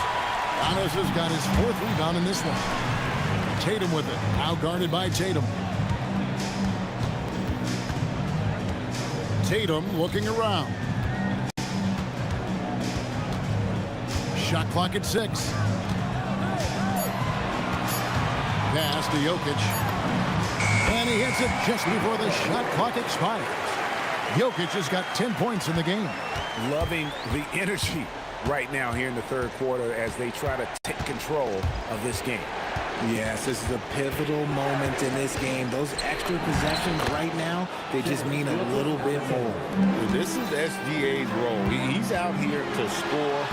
Giannis has got his 4th rebound in this one. Tatum with it. Now guarded by Tatum. Tatum looking around. Shot clock at 6. Pass to Jokic. And he hits it just before the shot clock expires. Jokic has got 10 points in the game. Loving the energy right now here in the third quarter as they try to take control of this game. Yes, this is a pivotal moment in this game. Those extra possessions right now, they just mean a little bit more. This is SGA's role. He's out here to score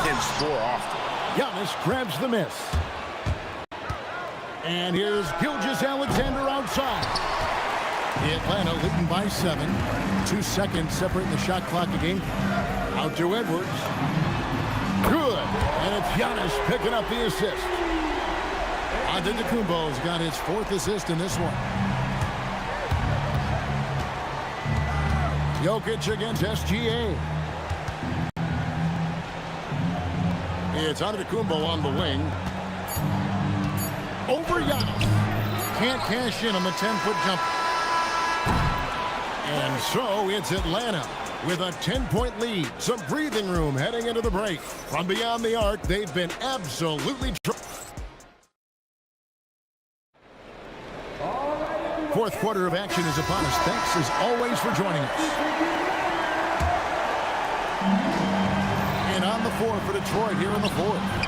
and score often. Giannis grabs the miss. And here's Gilgeous-Alexander outside. Atlanta leading by 7. 2 seconds separating the shot clock again. Out to Edwards. Good. And it's Giannis picking up the assist. Antetokounmpo's got his 4th assist in this one. Jokic against SGA. It's Antetokounmpo on the wing. Over Giannis. Can't cash in on the 10-foot jumper. And so it's Atlanta with a 10-point lead. Some breathing room heading into the break. From beyond the arc, they've been absolutely... 4th quarter of action is upon us. Thanks as always for joining us. And on the floor for Detroit here in the 4th.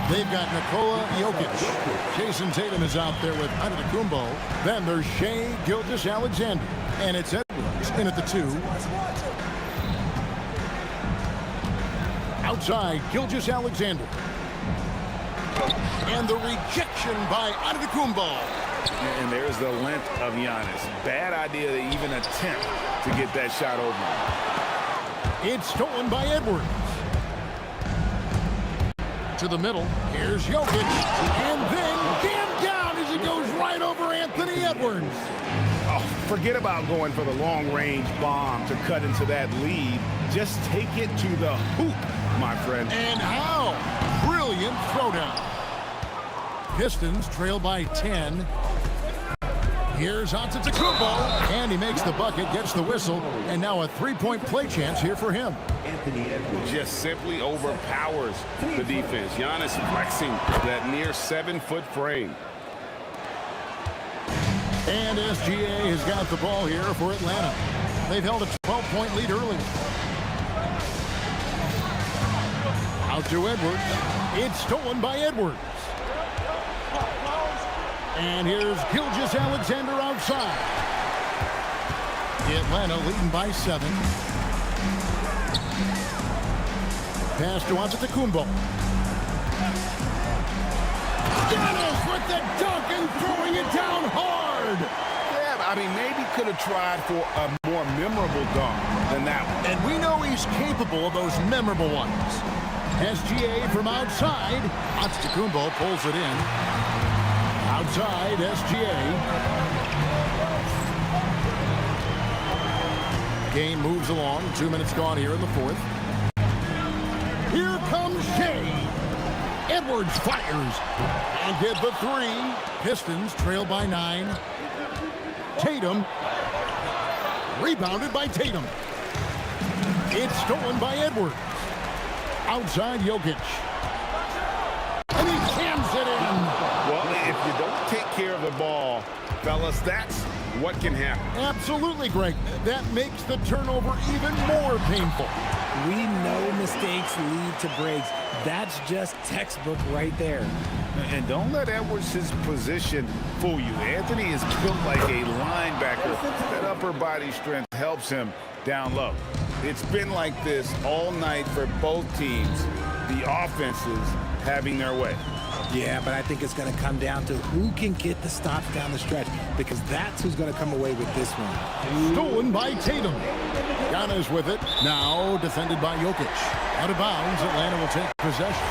They've got Nikola Jokic. Jason Tatum is out there with Antetokounmpo. Then there's Shai Gilgeous-Alexander. And it's Edwards in at the 2. Outside, Gilgeous-Alexander. And the rejection by Antetokounmpo. And there's the length of Giannis. Bad idea to even attempt to get that shot over. It's stolen by Edwards. To the middle. Here's Jokic. And then jammed down as he goes right over Anthony Edwards. Oh, forget about going for the long-range bomb to cut into that lead. Just take it to the hoop, my friend. And how? Brilliant throwdown. Pistons trail by 10. Here's Antetokounmpo, and he makes the bucket, gets the whistle, and now a 3-point play chance here for him. Just simply overpowers the defense. Giannis flexing that near 7-foot frame. And SGA has got the ball here for Atlanta. They've held a 12-point lead early. Out to Edwards. It's stolen by Edwards. And here's Gilgeous-Alexander outside. Atlanta leading by 7. Pass to Antetokounmpo. Giannis with the dunk and throwing it down hard. Yeah, I mean, maybe could have tried for a more memorable dunk than that one. And we know he's capable of those memorable ones. SGA from outside. Antetokounmpo pulls it in. Outside, SGA. Game moves along. 2 minutes gone here in the 4th. Here comes Shai. Edwards fires. And get the 3. Pistons trail by 9. Tatum. Rebounded by Tatum. It's stolen by Edwards. Outside, Jokic. And he jams it in. Well, if you don't take care of the ball, fellas, that's what can happen. Absolutely, Greg. That makes the turnover even more painful. We know mistakes lead to breaks. That's just textbook right there. And don't let Edwards' position fool you. Anthony is built like a linebacker. That upper body strength helps him down low. It's been like this all night for both teams. The offenses having their way. Yeah, but I think it's going to come down to who can get the stops down the stretch, because that's who's going to come away with this one. Stolen by Tatum. Giannis with it. Now defended by Jokic. Out of bounds, Atlanta will take possession.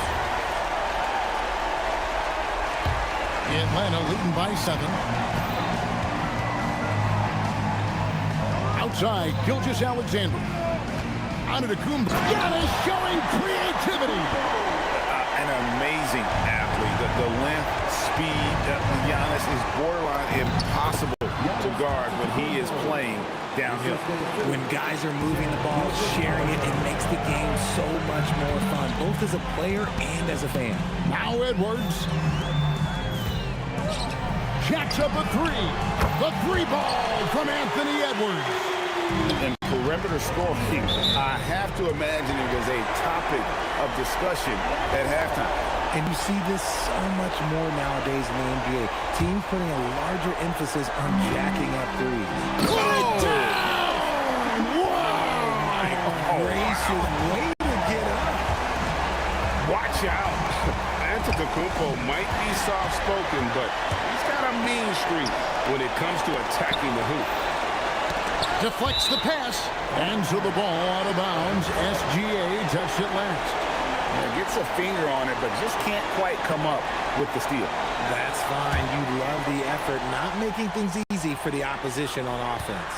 Atlanta leading by 7. Outside, Gilgeous-Alexander. Antetokounmpo. Giannis showing creativity. An amazing athlete. The length, speed. Giannis is borderline impossible to guard when he is playing downhill. When guys are moving the ball, sharing it, it makes the game so much more fun, both as a player and as a fan. Now Edwards. Jacks up a 3. The 3-ball from Anthony Edwards. And perimeter scoring, I have to imagine it was a topic of discussion at halftime. And you see this so much more nowadays in the NBA. Teams putting a larger emphasis on jacking up threes. Put it down! Wow! My gracious, way to get up. Watch out. Antetokounmpo might be soft-spoken, but he's got a mean streak when it comes to attacking the hoop. Deflects the pass. And so the ball out of bounds. SGA touched it last. Gets a finger on it, but just can't quite come up with the steal. That's fine. You love the effort, not making things easy for the opposition on offense.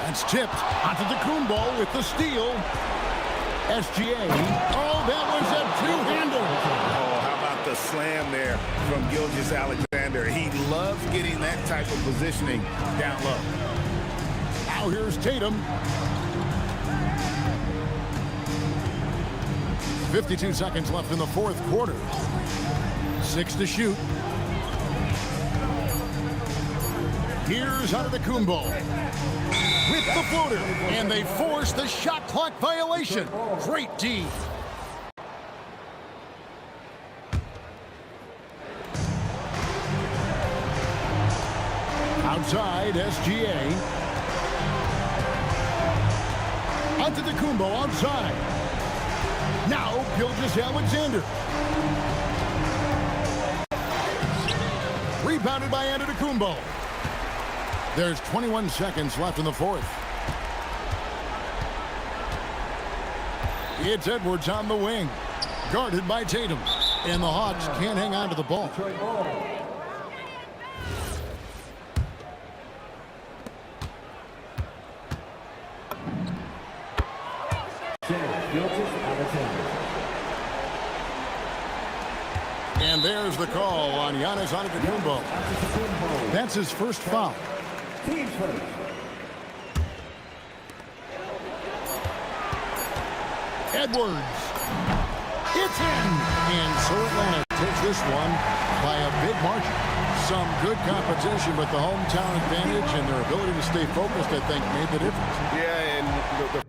That's tipped. Antetokounmpo with the steal. SGA. Oh, that was a two-hander. Oh, how about the slam there from Gilgeous-Alexander? He loves getting that type of positioning down low. Now here's Tatum. 52 seconds left in the fourth quarter. 6 to shoot. Here's Antetokounmpo with the floater, and they force the shot clock violation. Great D. Outside, SGA. Antetokounmpo outside. Now, Gilgeous-Alexander. Rebounded by Antetokounmpo. There's 21 seconds left in the fourth. It's Edwards on the wing. Guarded by Tatum. And the Hawks can't hang on to the ball. And there's the call on Giannis Antetokounmpo. That's his first foul. Edwards. It's in. And so Atlanta takes this one by a big margin. Some good competition, but the hometown advantage and their ability to stay focused, I think, made the difference. Yeah, and the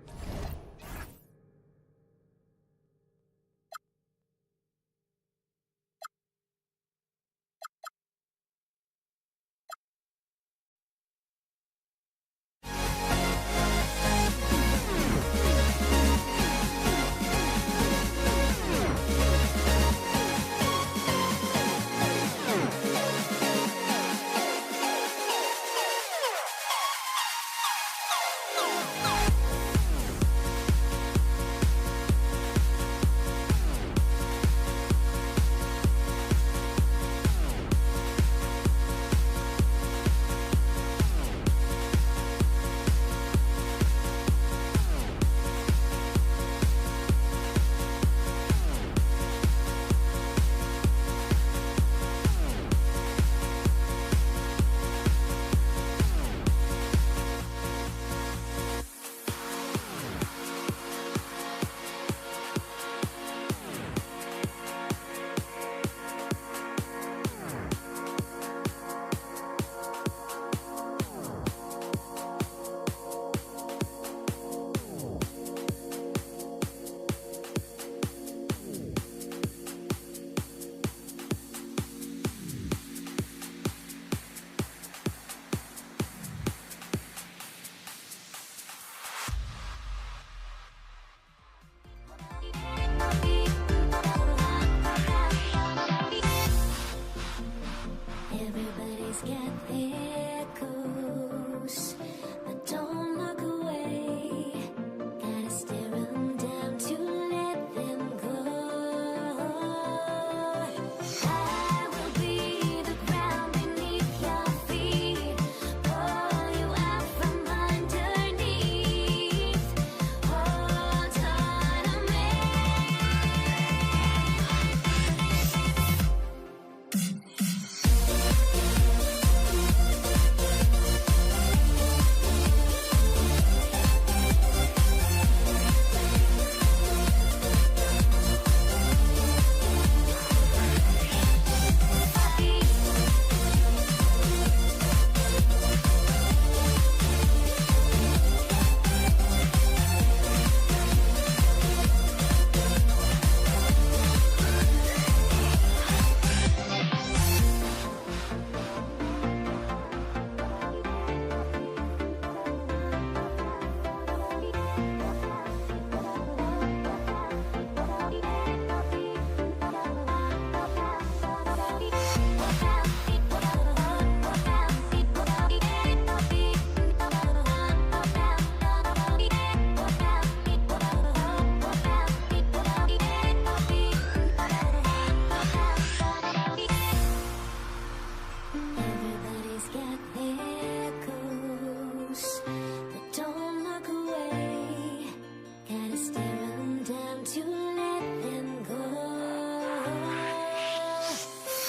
stare them down to let them go.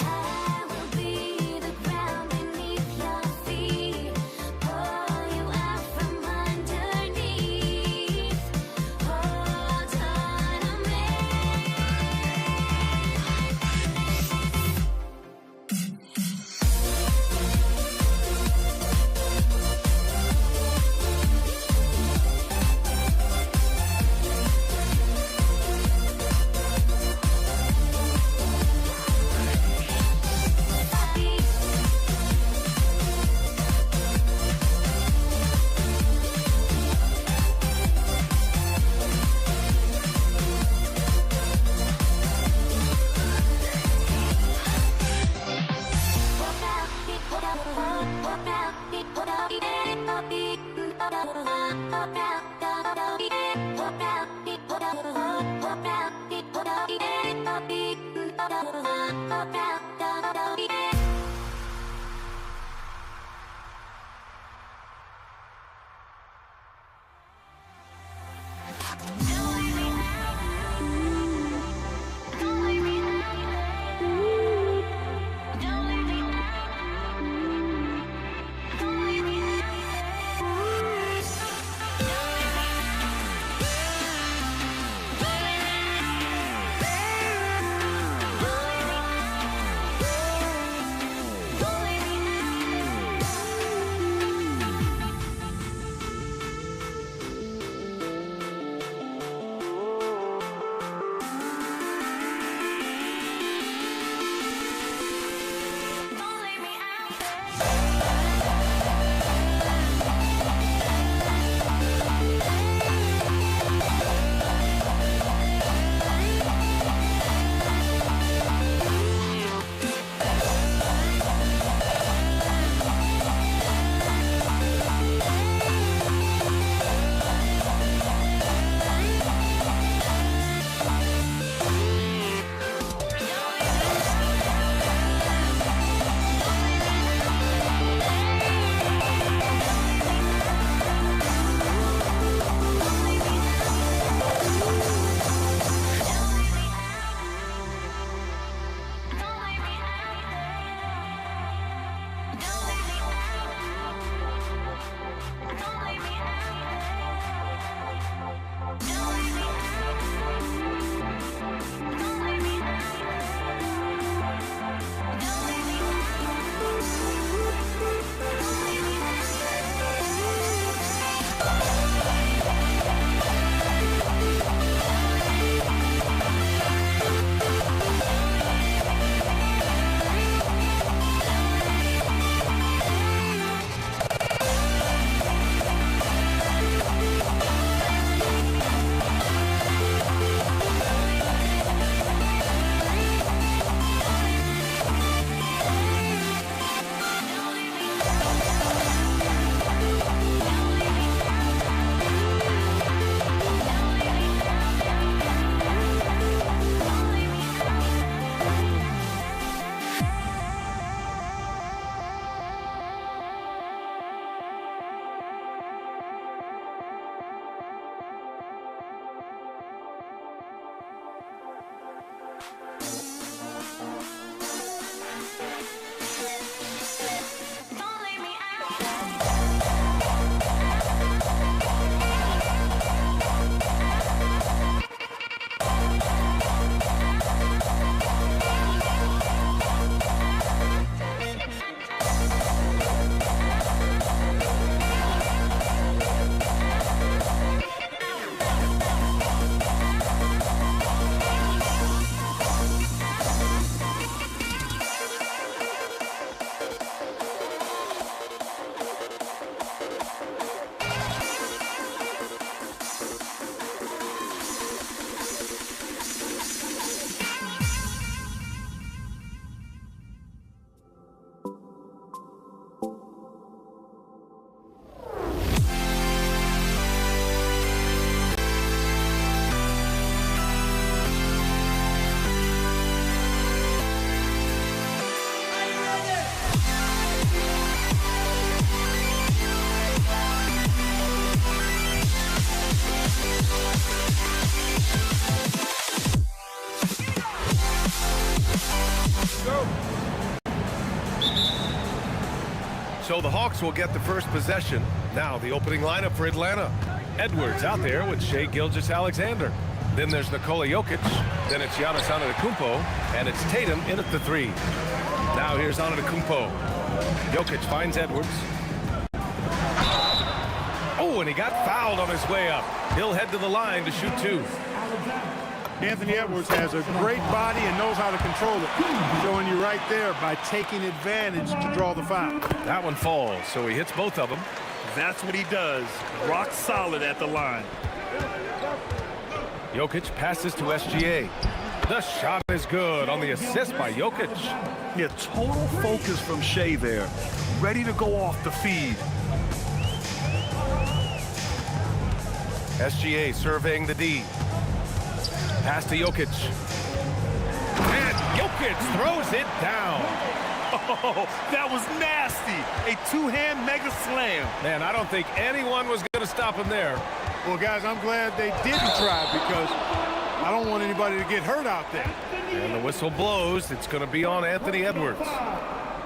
I will be the ground beneath your feet, pull you out from underneath, hold on to me. So the Hawks will get the first possession. Now the opening lineup for Atlanta. Edwards out there with Shai Gilgeous-Alexander. Then there's Nikola Jokic. Then it's Giannis Antetokounmpo. And it's Tatum in at the 3. Now here's Antetokounmpo. Jokic finds Edwards. Oh, and he got fouled on his way up. He'll head to the line to shoot 2. Anthony Edwards has a great body and knows how to control it. Showing you right there by taking advantage to draw the foul. That one falls, so he hits both of them. That's what he does. Rock solid at the line. Jokic passes to SGA. The shot is good on the assist by Jokic. Yeah, total focus from Shai there. Ready to go off the feed. SGA surveying the D. Pass to Jokic. And Jokic throws it down. Oh, that was nasty. A two-hand mega slam. Man, I don't think anyone was going to stop him there. Well, guys, I'm glad they didn't try because I don't want anybody to get hurt out there. And the whistle blows. It's going to be on Anthony Edwards.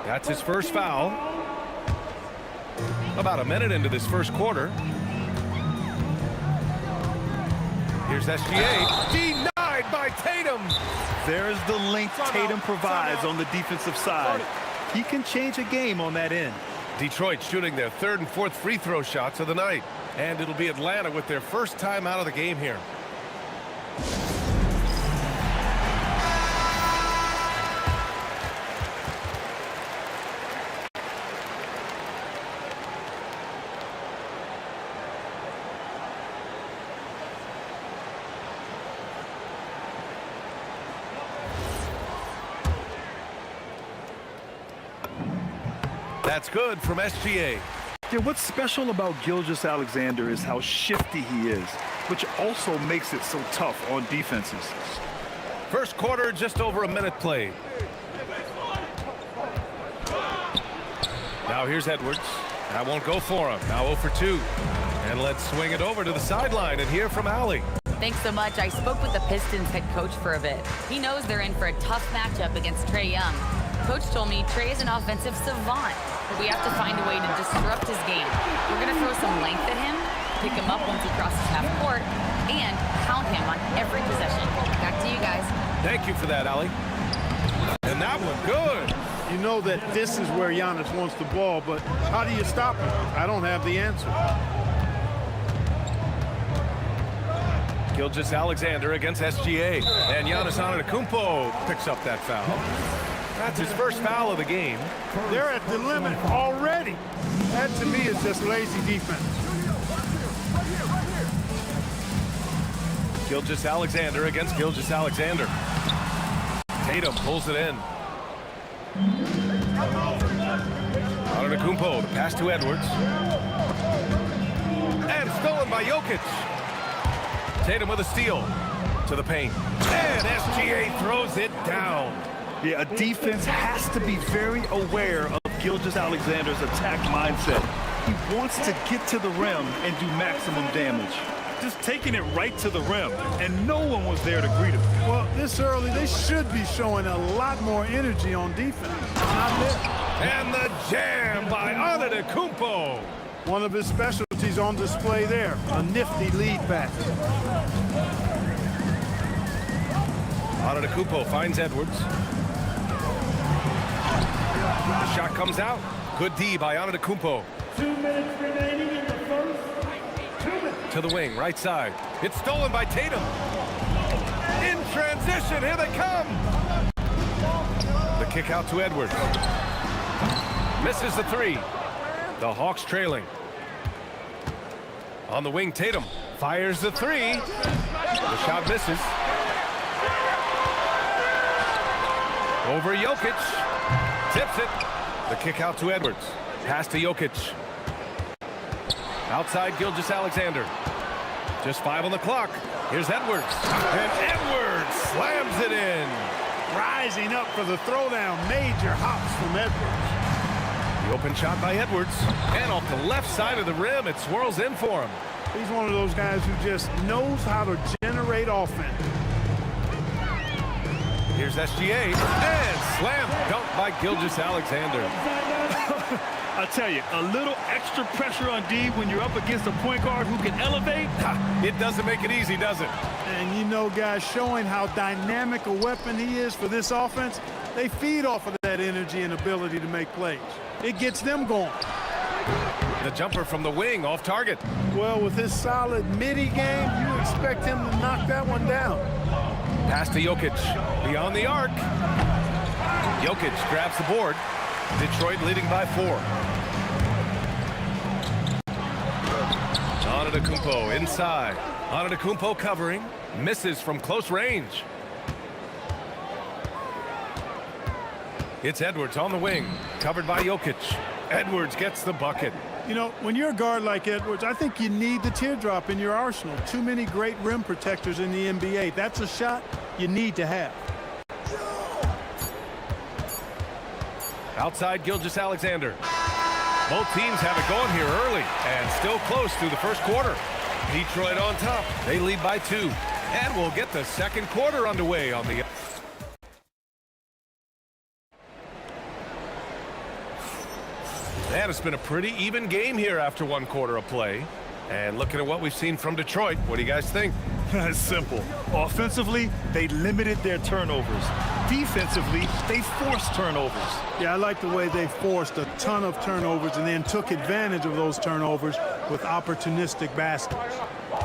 That's his first foul. About a minute into this first quarter. Here's SGA. Denied by Tatum. There's the length Tatum provides on the defensive side. He can change a game on that end. Detroit shooting their 3rd and 4th free throw shots of the night. And it'll be Atlanta with their first time out of the game here. That's good from SGA. Yeah, what's special about Gilgeous-Alexander is how shifty he is, which also makes it so tough on defenses. First quarter, just over a minute played. Now here's Edwards. That won't go for him. Now 0 for 2. And let's swing it over to the sideline and hear from Allie. Thanks so much. I spoke with the Pistons head coach for a bit. He knows they're in for a tough matchup against Trae Young. Coach told me Trae is an offensive savant, but we have to find a way to disrupt his game. We're going to throw some length at him, pick him up once he crosses half court, and count him on every possession. Back to you guys. Thank you for that, Allie. And that one, good. You know that this is where Giannis wants the ball, but how do you stop him? I don't have the answer. Gilgeous-Alexander against SGA. And Giannis Antetokounmpo picks up that foul. That's his first foul of the game. They're at the limit already. That, to me, is just lazy defense. Gilgeous-Alexander against Gilgeous-Alexander. Tatum pulls it in. Antetokounmpo, the pass to Edwards. And stolen by Jokic. Tatum with a steal to the paint. And SGA throws it down. Yeah, a defense has to be very aware of Gilgeous-Alexander's attack mindset. He wants to get to the rim and do maximum damage. Just taking it right to the rim, and no one was there to greet him. Well, this early, they should be showing a lot more energy on defense. Not there. And the jam by Antetokounmpo. One of his specialties on display there, a nifty lead pass. Antetokounmpo finds Edwards. The shot comes out. Good D by Antetokounmpo. 2 minutes remaining in the first. 2 minutes. To the wing, right side. It's stolen by Tatum. In transition, here they come. The kick out to Edwards. Misses the 3. The Hawks trailing. On the wing, Tatum fires the 3. The shot misses. Over Jokic. Tips it. The kick out to Edwards. Pass to Jokic. Outside Gilgeous-Alexander. Just 5 on the clock. Here's Edwards. And Edwards slams it in. Rising up for the throwdown. Major hops from Edwards. The open shot by Edwards. And off the left side of the rim, it swirls in for him. He's one of those guys who just knows how to generate offense. Here's SGA. And slam dunk by Gilgeous-Alexander. I tell you, a little extra pressure on D when you're up against a point guard who can elevate. It doesn't make it easy, does it? And you know, guys, showing how dynamic a weapon he is for this offense, they feed off of that energy and ability to make plays. It gets them going. The jumper from the wing off target. Well, with his solid midi game, you expect him to knock that one down. Pass to Jokic. Beyond the arc. Jokic grabs the board. Detroit leading by 4. Antetokounmpo inside. Antetokounmpo covering. Misses from close range. It's Edwards on the wing. Covered by Jokic. Edwards gets the bucket. You know, when you're a guard like Edwards, I think you need the teardrop in your arsenal. Too many great rim protectors in the NBA. That's a shot you need to have. Outside Gilgeous-Alexander. Both teams have it going here early and still close through the first quarter. Detroit on top. They lead by 2. And we'll get the second quarter underway on the... And it's been a pretty even game here after 1 quarter of play. And looking at what we've seen from Detroit, what do you guys think? It's simple. Offensively, they limited their turnovers. Defensively, they forced turnovers. Yeah, I like the way they forced a ton of turnovers and then took advantage of those turnovers with opportunistic baskets.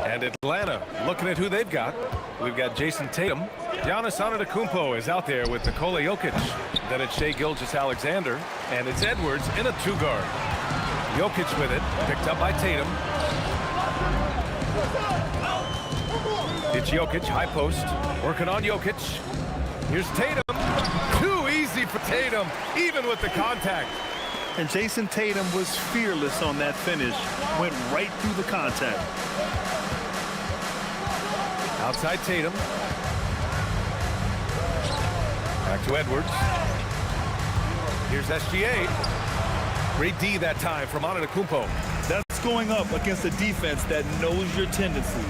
And Atlanta, looking at who they've got. We've got Jason Tatum. Giannis Antetokounmpo is out there with Nikola Jokic. Then it's Shai Gilgeous-Alexander. And it's Edwards in a 2-guard. Jokic with it, picked up by Tatum. It's Jokic, high post, working on Jokic. Here's Tatum. Too easy for Tatum, even with the contact. And Jason Tatum was fearless on that finish. Went right through the contact. Outside Tatum. Back to Edwards. Here's SGA. Great D that time from Antetokounmpo. That's going up against a defense that knows your tendencies.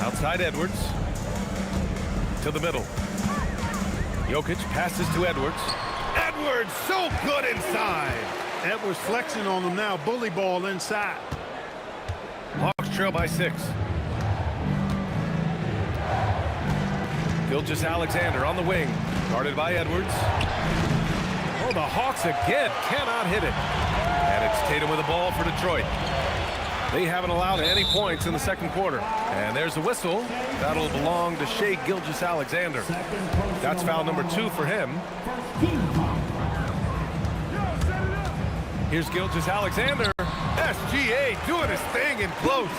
Outside Edwards. To the middle. Jokic passes to Edwards. Edwards so good inside. Edwards flexing on them now. Bully ball inside. Hawks trail by 6. Gilgeous-Alexander on the wing. Guarded by Edwards. Oh, the Hawks again cannot hit it. And it's Tatum with the ball for Detroit. They haven't allowed any points in the second quarter. And there's a whistle. That'll belong to Shai Gilgeous-Alexander. That's foul number 2 for him. Here's Gilgeous-Alexander. SGA doing his thing in close.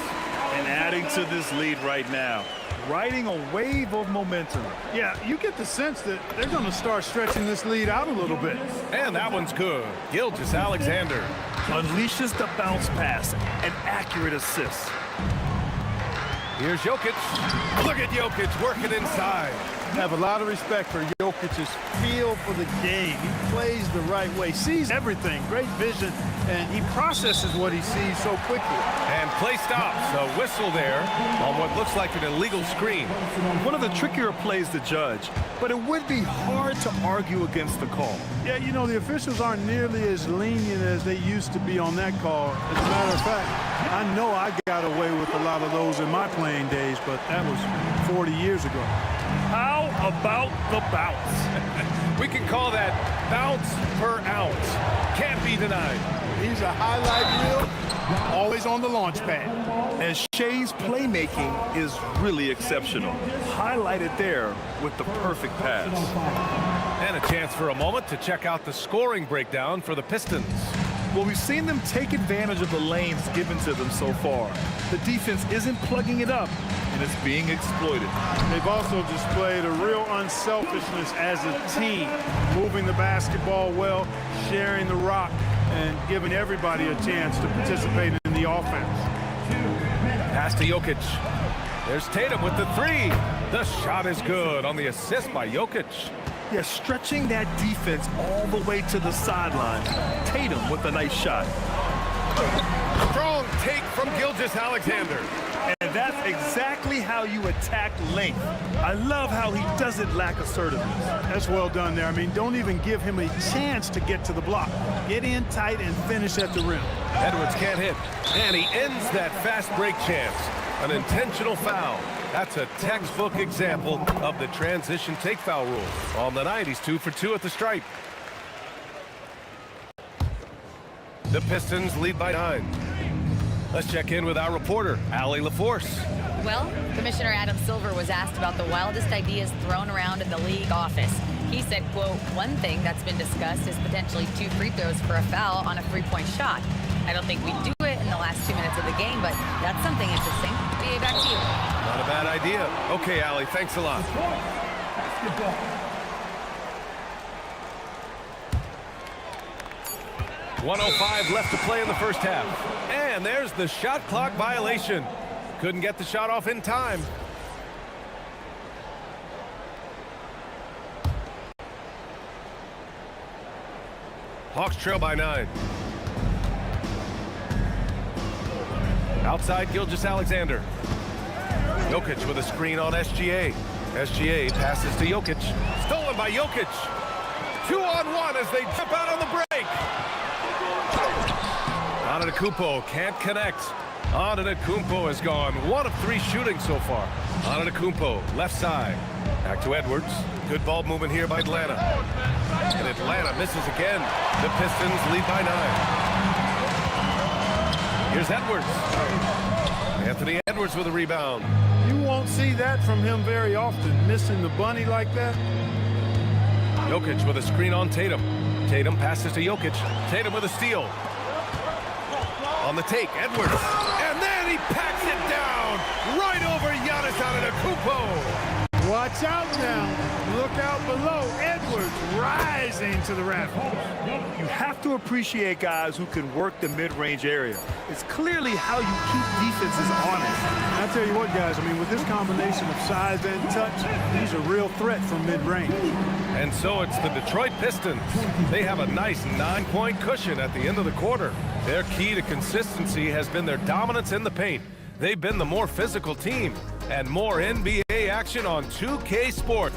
And adding to this lead right now. Riding a wave of momentum. Yeah, you get the sense that they're going to start stretching this lead out a little bit. And that one's good. Gilgeous-Alexander unleashes the bounce pass, an accurate assist. Here's Jokic. Look at Jokic working inside. I have a lot of respect for Jokic's feel for the game. He plays the right way, sees everything, great vision, and he processes what he sees so quickly. And play stops. A whistle there on what looks like an illegal screen. One of the trickier plays to judge, but it would be hard to argue against the call. Yeah, you know, the officials aren't nearly as lenient as they used to be on that call. As a matter of fact, I know I got away with a lot of those in my playing days, but that was 40 years ago. How about the bounce? We can call that bounce per ounce. Can't be denied. He's a highlight reel, always on the launch pad. And Shai's playmaking is really exceptional. Highlighted there with the perfect pass. And a chance for a moment to check out the scoring breakdown for the Pistons. Well, we've seen them take advantage of the lanes given to them so far. The defense isn't plugging it up, and it's being exploited. They've also displayed a real unselfishness as a team, moving the basketball well, sharing the rock, and giving everybody a chance to participate in the offense. Pass to Jokic. There's Tatum with the 3. The shot is good on the assist by Jokic. Yeah, stretching that defense all the way to the sideline. Tatum with a nice shot. Strong take from Gilgeous-Alexander. And And that's exactly how you attack length. I love how he doesn't lack assertiveness. That's well done there. I mean, don't even give him a chance to get to the block. Get in tight and finish at the rim. Edwards can't hit, and he ends that fast break chance. An intentional foul. That's a textbook example of the transition take foul rule. On the night, he's 2 for 2 at the stripe. The Pistons lead by 9. Let's check in with our reporter, Allie LaForce. Well, Commissioner Adam Silver was asked about the wildest ideas thrown around in the league office. He said, quote, one thing that's been discussed is potentially 2 free throws for a foul on a 3-point shot. I don't think we'd do it in the last 2 minutes of the game, but that's something interesting. BA, back to you. Not a bad idea. Okay, Allie, thanks a lot. 1:05 left to play in the first half. And there's the shot clock violation. Couldn't get the shot off in time. Hawks trail by 9. Outside, Gilgeous-Alexander. Jokic with a screen on SGA. SGA passes to Jokic. Stolen by Jokic. 2-on-1 as they jump out on the break. Antetokounmpo can't connect. Antetokounmpo has gone 1 of 3 shooting so far. Antetokounmpo, left side. Back to Edwards. Good ball movement here by Atlanta. And Atlanta misses again. The Pistons lead by 9. Here's Edwards. Anthony Edwards with a rebound. You won't see that from him very often, missing the bunny like that. Jokic with a screen on Tatum. Tatum passes to Jokic. Tatum with a steal. On the take, Edwards. And then he packs it down right over Giannis Antetokounmpo. Watch out now. Look out below. Edwards rising to the rafters. You have to appreciate guys who can work the mid-range area. It's clearly how you keep defenses honest. I tell you what, guys, I mean, with this combination of size and touch, he's a real threat from mid-range. And so it's the Detroit Pistons. They have a nice 9-point cushion at the end of the quarter. Their key to consistency has been their dominance in the paint. They've been the more physical team. And more NBA action on 2K Sports.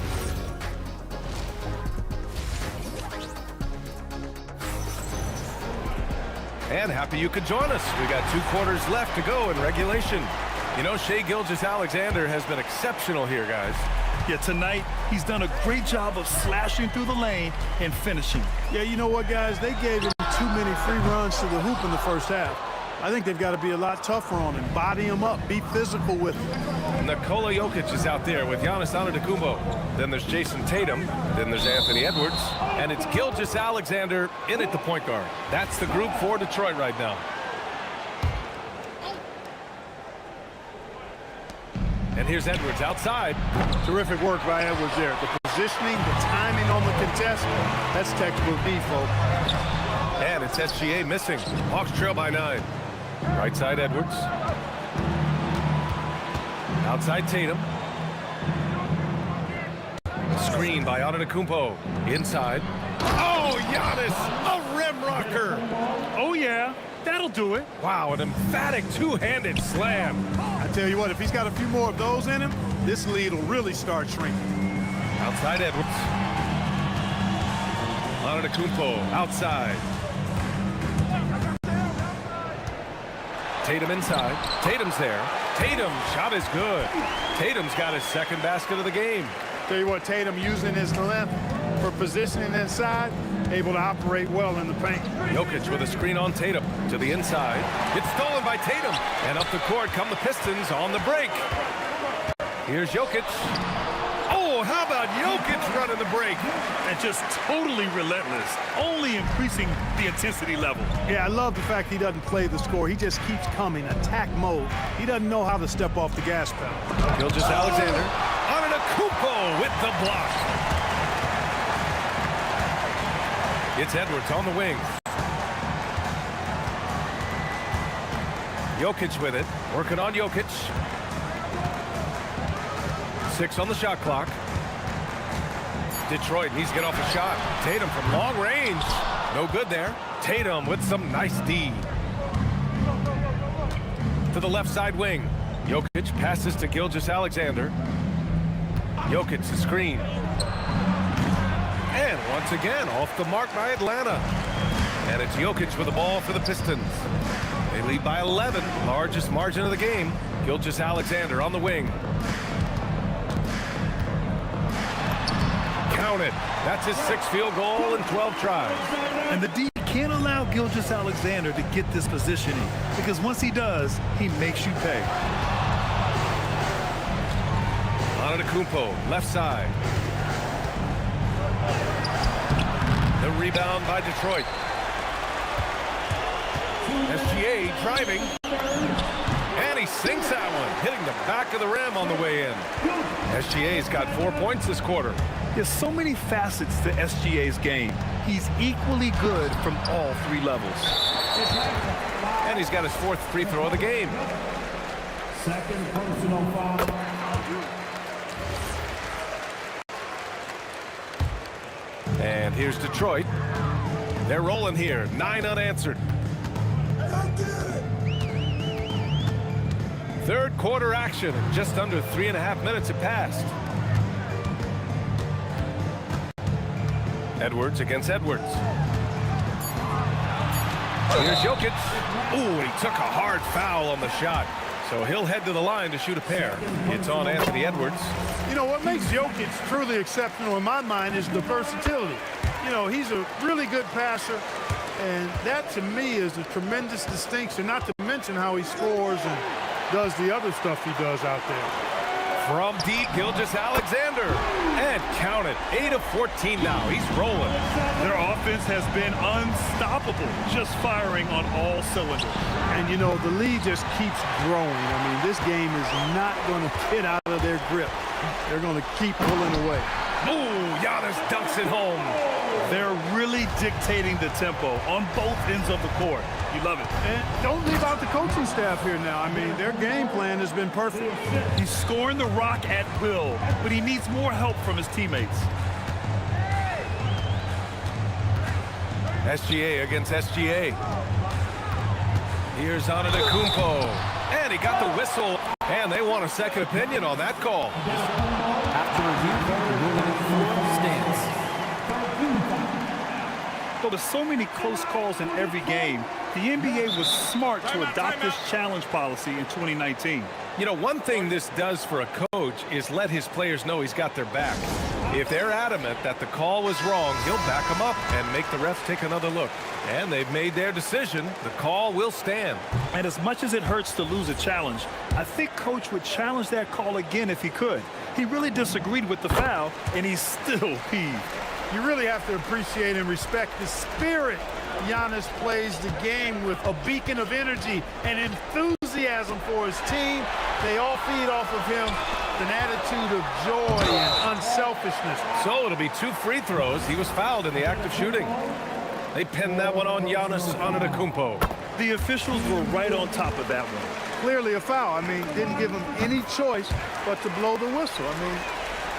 And happy you could join us. We got 2 quarters left to go in regulation. You know, Shai Gilgeous-Alexander has been exceptional here, guys. Yeah, tonight, he's done a great job of slashing through the lane and finishing. Yeah, you know what, guys? They gave him too many free runs to the hoop in the first half. I think they've got to be a lot tougher on him. Body him up. Be physical with him. Nikola Jokic is out there with Giannis Antetokounmpo. Then there's Jason Tatum. Then there's Anthony Edwards. And it's Gilgeous-Alexander in at the point guard. That's the group for Detroit right now. And here's Edwards outside. Terrific work by Edwards there. The positioning, the timing on the contest, that's textbook D, folks. And it's SGA missing. Hawks trail by 9. Right side Edwards. Outside Tatum. Screen by Antetokounmpo. Inside. Oh, Giannis! A rim rocker! Oh, yeah. That'll do it. Wow, an emphatic 2-handed slam. I tell you what, if he's got a few more of those in him, this lead will really start shrinking. Outside Edwards. Antetokounmpo outside. Tatum inside. Tatum's there. Tatum, shot is good. Tatum's got his 2nd basket of the game. Tell you what, Tatum using his length for positioning inside, able to operate well in the paint. Jokic with a screen on Tatum to the inside. It's stolen by Tatum. And up the court come the Pistons on the break. Here's Jokic. Oh, how about Jokic running the break? And just totally relentless, only increasing the intensity level. Yeah, I love the fact he doesn't play the score. He just keeps coming, attack mode. He doesn't know how to step off the gas pedal. Gilgeous-Alexander. Antetokounmpo with the block. It's Edwards on the wing. Jokic with it. Working on Jokic. 6 on the shot clock. Detroit needs to get off a shot. Tatum from long range. No good there. Tatum with some nice D. To the left side wing. Jokic passes to Gilgeous-Alexander. Jokic the screen. And once again, off the mark by Atlanta. And it's Jokic with the ball for the Pistons. They lead by 11, largest margin of the game. Gilgeous-Alexander on the wing. Count it. That's his 6th field goal in 12 tries. And the D can't allow Gilgeous-Alexander to get this positioning, because once he does, he makes you pay. Antetokounmpo, left side. The rebound by Detroit. SGA driving. And he sinks that one, hitting the back of the rim on the way in. SGA's got 4 points this quarter. There's so many facets to SGA's game. He's equally good from all 3 levels. And he's got his 4th free throw of the game. Second personal foul. And here's Detroit. They're rolling here, 9 unanswered. Third quarter action, just under 3.5 minutes have passed. Edwards against Edwards. Here's Jokic. Ooh, he took a hard foul on the shot. So he'll head to the line to shoot a pair. It's on Anthony Edwards. You know, what makes Jokic truly exceptional in my mind is the versatility. You know, he's a really good passer, and that to me is a tremendous distinction, not to mention how he scores and does the other stuff he does out there. From deep, Gilgeous-Alexander. And count it, 8 of 14 now. He's rolling. Their offense has been unstoppable, just firing on all cylinders. And, you know, the lead just keeps growing. I mean, this game is not going to get out of their grip. They're going to keep pulling away. Ooh, Giannis dunks it home. They're really dictating the tempo on both ends of the court. You love it. And don't leave out the coaching staff here now. I mean, their game plan has been perfect. He's scoring the rock at will, but he needs more help from his teammates. SGA against SGA. Here's Antetokounmpo. And he got the whistle. And they want a second opinion on that call. After review, the ruling stands. Well, there's so many close calls in every game. The NBA was smart to adopt this challenge policy in 2019. You know, one thing this does for a coach is let his players know he's got their back. If they're adamant that the call was wrong, he'll back them up and make the refs take another look. And they've made their decision. The call will stand. And as much as it hurts to lose a challenge, I think Coach would challenge that call again if he could. He really disagreed with the foul, and he's still peeved. You really have to appreciate and respect the spirit Giannis plays the game with, a beacon of energy and enthusiasm for his team. They all feed off of him, an attitude of joy and unselfishness. So it'll be 2 free throws. He was fouled in the act of shooting. They pinned that one on Giannis Antetokounmpo. The officials were right on top of that one. Clearly a foul. I mean, didn't give him any choice but to blow the whistle. I mean,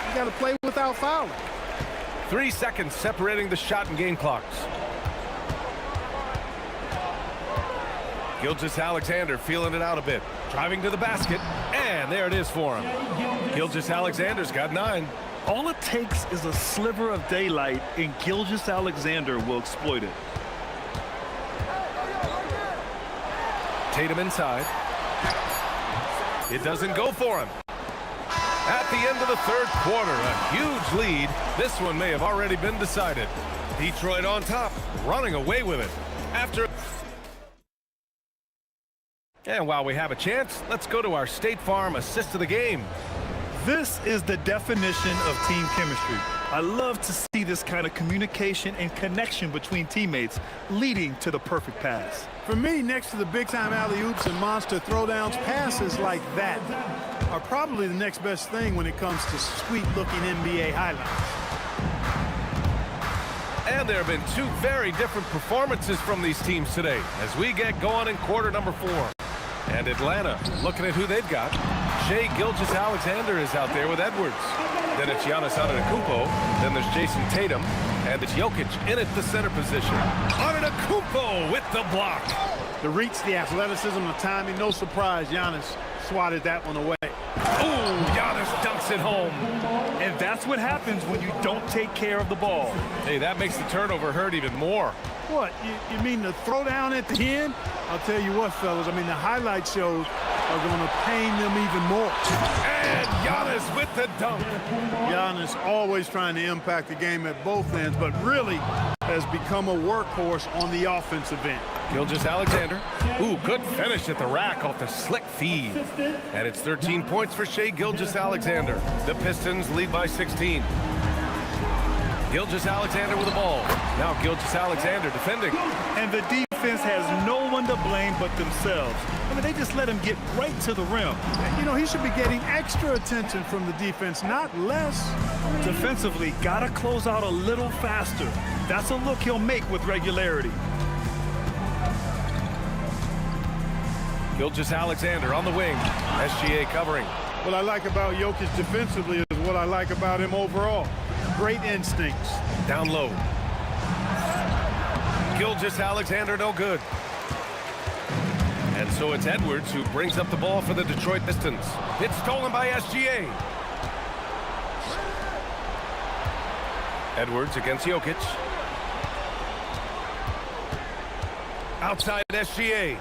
you got to play without fouling. 3 seconds separating the shot and game clocks. Gilgeous-Alexander feeling it out a bit. Driving to the basket. And there it is for him. Gilgeous-Alexander's got 9. All it takes is a sliver of daylight, and Gilgeous-Alexander will exploit it. Tatum inside. It doesn't go for him. At the end of the third quarter, a huge lead. This one may have already been decided. Detroit on top, running away with it. And while we have a chance, let's go to our State Farm assist of the game. This is the definition of team chemistry. I love to see this kind of communication and connection between teammates leading to the perfect pass. For me, next to the big-time alley-oops and monster throwdowns, passes like that are probably the next best thing when it comes to sweet-looking NBA highlights. And there have been 2 very different performances from these teams today as we get going in quarter number 4. And Atlanta, looking at who they've got. Shai Gilgeous-Alexander is out there with Edwards. Then it's Giannis Antetokounmpo. Then there's Jason Tatum. And it's Jokic in at the center position. Antetokounmpo with the block. The reach, the athleticism, the timing, no surprise. Giannis swatted that one away. Oh, Giannis dunks it home. And that's what happens when you don't take care of the ball. Hey, that makes the turnover hurt even more. What, you mean the throwdown at the end? I'll tell you what, fellas, I mean, the highlight shows are going to pain them even more. And Giannis with the dunk. Giannis always trying to impact the game at both ends, but really has become a workhorse on the offensive end. Gilgeous-Alexander. Ooh, good finish at the rack off the slick feed. And it's 13 points for Shai Gilgeous-Alexander. The Pistons lead by 16. Gilgeous-Alexander with the ball. Now Gilgeous-Alexander defending. And the defense has no one to blame but themselves. I mean, they just let him get right to the rim. You know, he should be getting extra attention from the defense, not less. Defensively, gotta close out a little faster. That's a look he'll make with regularity. Gilgeous-Alexander on the wing. SGA covering. What I like about Jokic defensively is what I like about him overall. Great instincts. Down low. Gilgeous-Alexander no good. And so it's Edwards who brings up the ball for the Detroit Pistons. It's stolen by SGA. Edwards against Jokic. Outside SGA.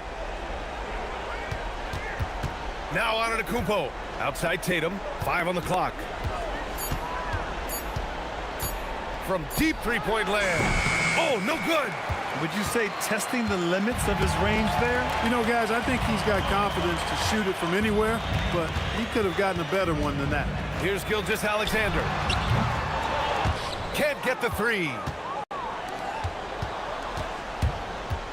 Now on to Kumpo. Outside Tatum. 5 on the clock. From deep three-point land. Oh, no good. Would you say testing the limits of his range there? You know, guys, I think he's got confidence to shoot it from anywhere, but he could have gotten a better one than that. Here's Gilgeous-Alexander. Can't get the three.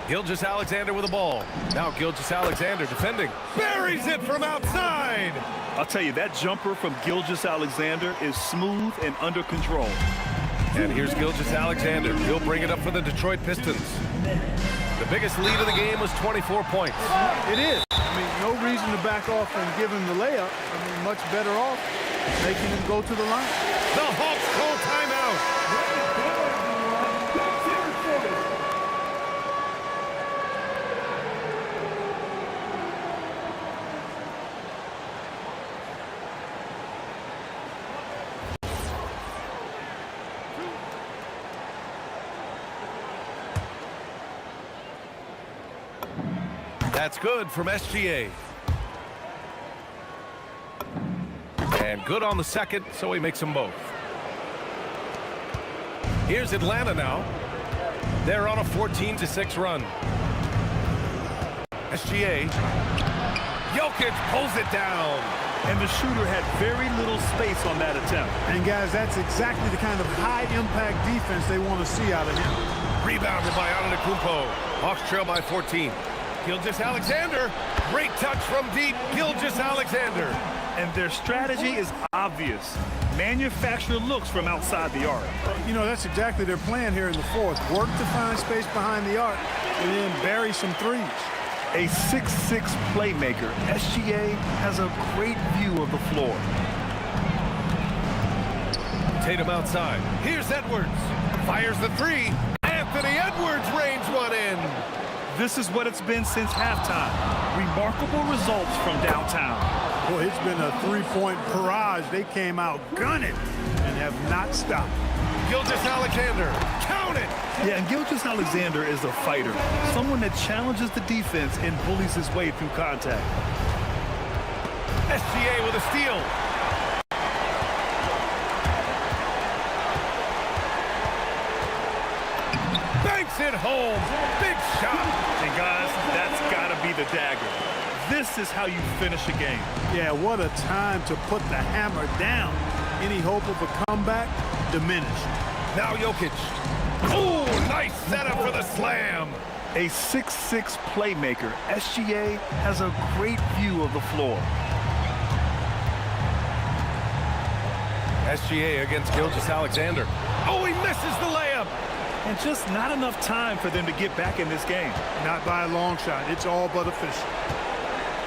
Gilgeous-Alexander with the ball. Now Gilgeous-Alexander defending. Buries it from outside. I'll tell you, that jumper from Gilgeous-Alexander is smooth and under control. And here's Gilgeous-Alexander. He'll bring it up for the Detroit Pistons. The biggest lead of the game was 24 points. It is. I mean, no reason to back off and give him the layup. I mean, much better off making him go to the line. The Hawks call timeout. That's good from SGA. And good on the second, so he makes them both. Here's Atlanta now. They're on a 14-6 run. SGA. Jokic pulls it down. And the shooter had very little space on that attempt. And, guys, that's exactly the kind of high-impact defense they want to see out of him. Rebounded by Antetokounmpo. Hawks trail by 14. Gilgeous-Alexander. Great touch from deep. Gilgeous-Alexander. And their strategy is obvious. Manufacture looks from outside the arc. You know, that's exactly their plan here in the fourth. Work to find space behind the arc and then bury some threes. A 6'6" playmaker, SGA has a great view of the floor. Tatum outside. Here's Edwards. Fires the three. Anthony Edwards rains one in. This is what it's been since halftime. Remarkable results from downtown. Boy, it's been a three-point barrage. They came out gunning and have not stopped. Gilgeous-Alexander. Count it. Yeah, and Gilgeous-Alexander is a fighter. Someone that challenges the defense and bullies his way through contact. SGA with a steal. Banks it home. Big shot. And guys, that's got to be the dagger. This is how you finish a game. Yeah, what a time to put the hammer down. Any hope of a comeback diminished. Now Jokic. Oh, nice setup for the slam. A 6'6" playmaker, SGA has a great view of the floor. SGA against Gilgeous-Alexander. Oh, he misses the layup. And just not enough time for them to get back in this game. Not by a long shot. It's all but official.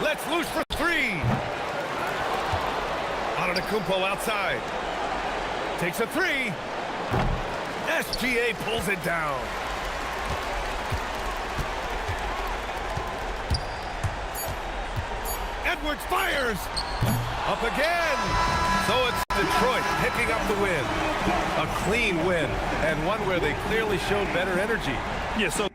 Let's loose for three. Antetokounmpo outside. Takes a three. SGA pulls it down. Edwards fires! Up again! So it's Detroit picking up the win. A clean win, and one where they clearly showed better energy. Yeah, so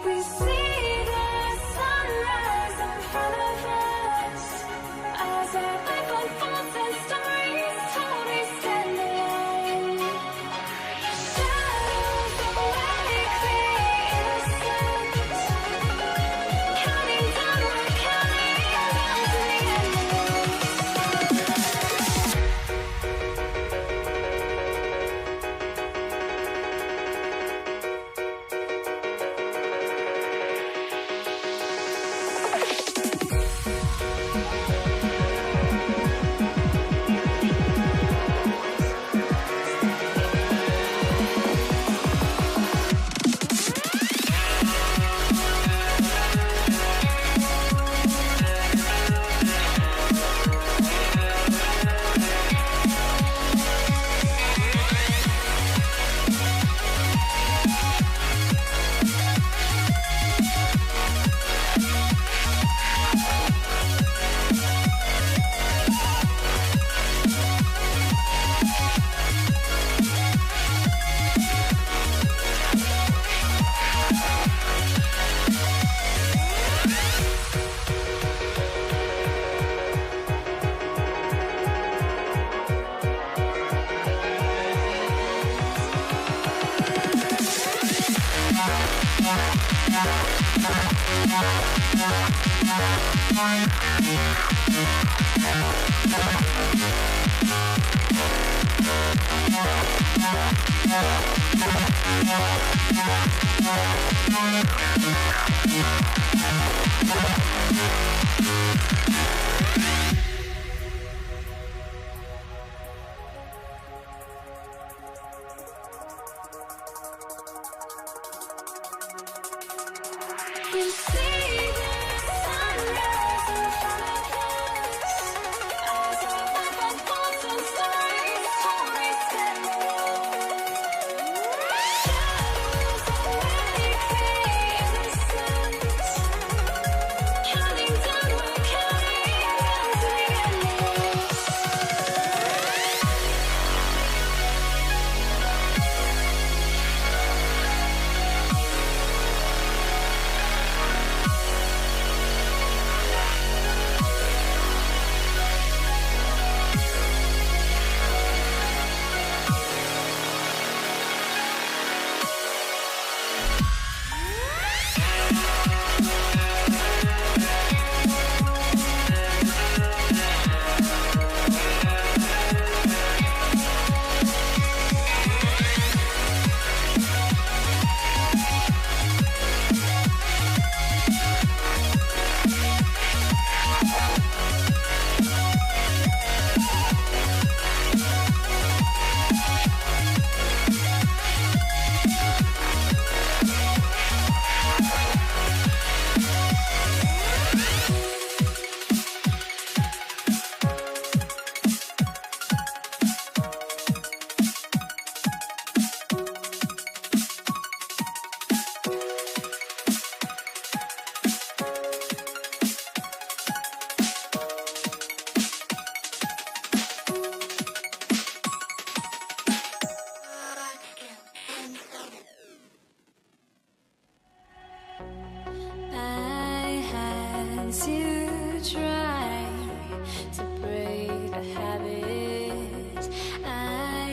We see the sunrise in front of us as our life unfolds and stories told. We stand alone. Shadows awake the innocent, counting down, we're counting down to the end. We see the sunrise in front of us as our life unfolds and stories told. We stand alone. Shadows awake the innocent, counting down, we're counting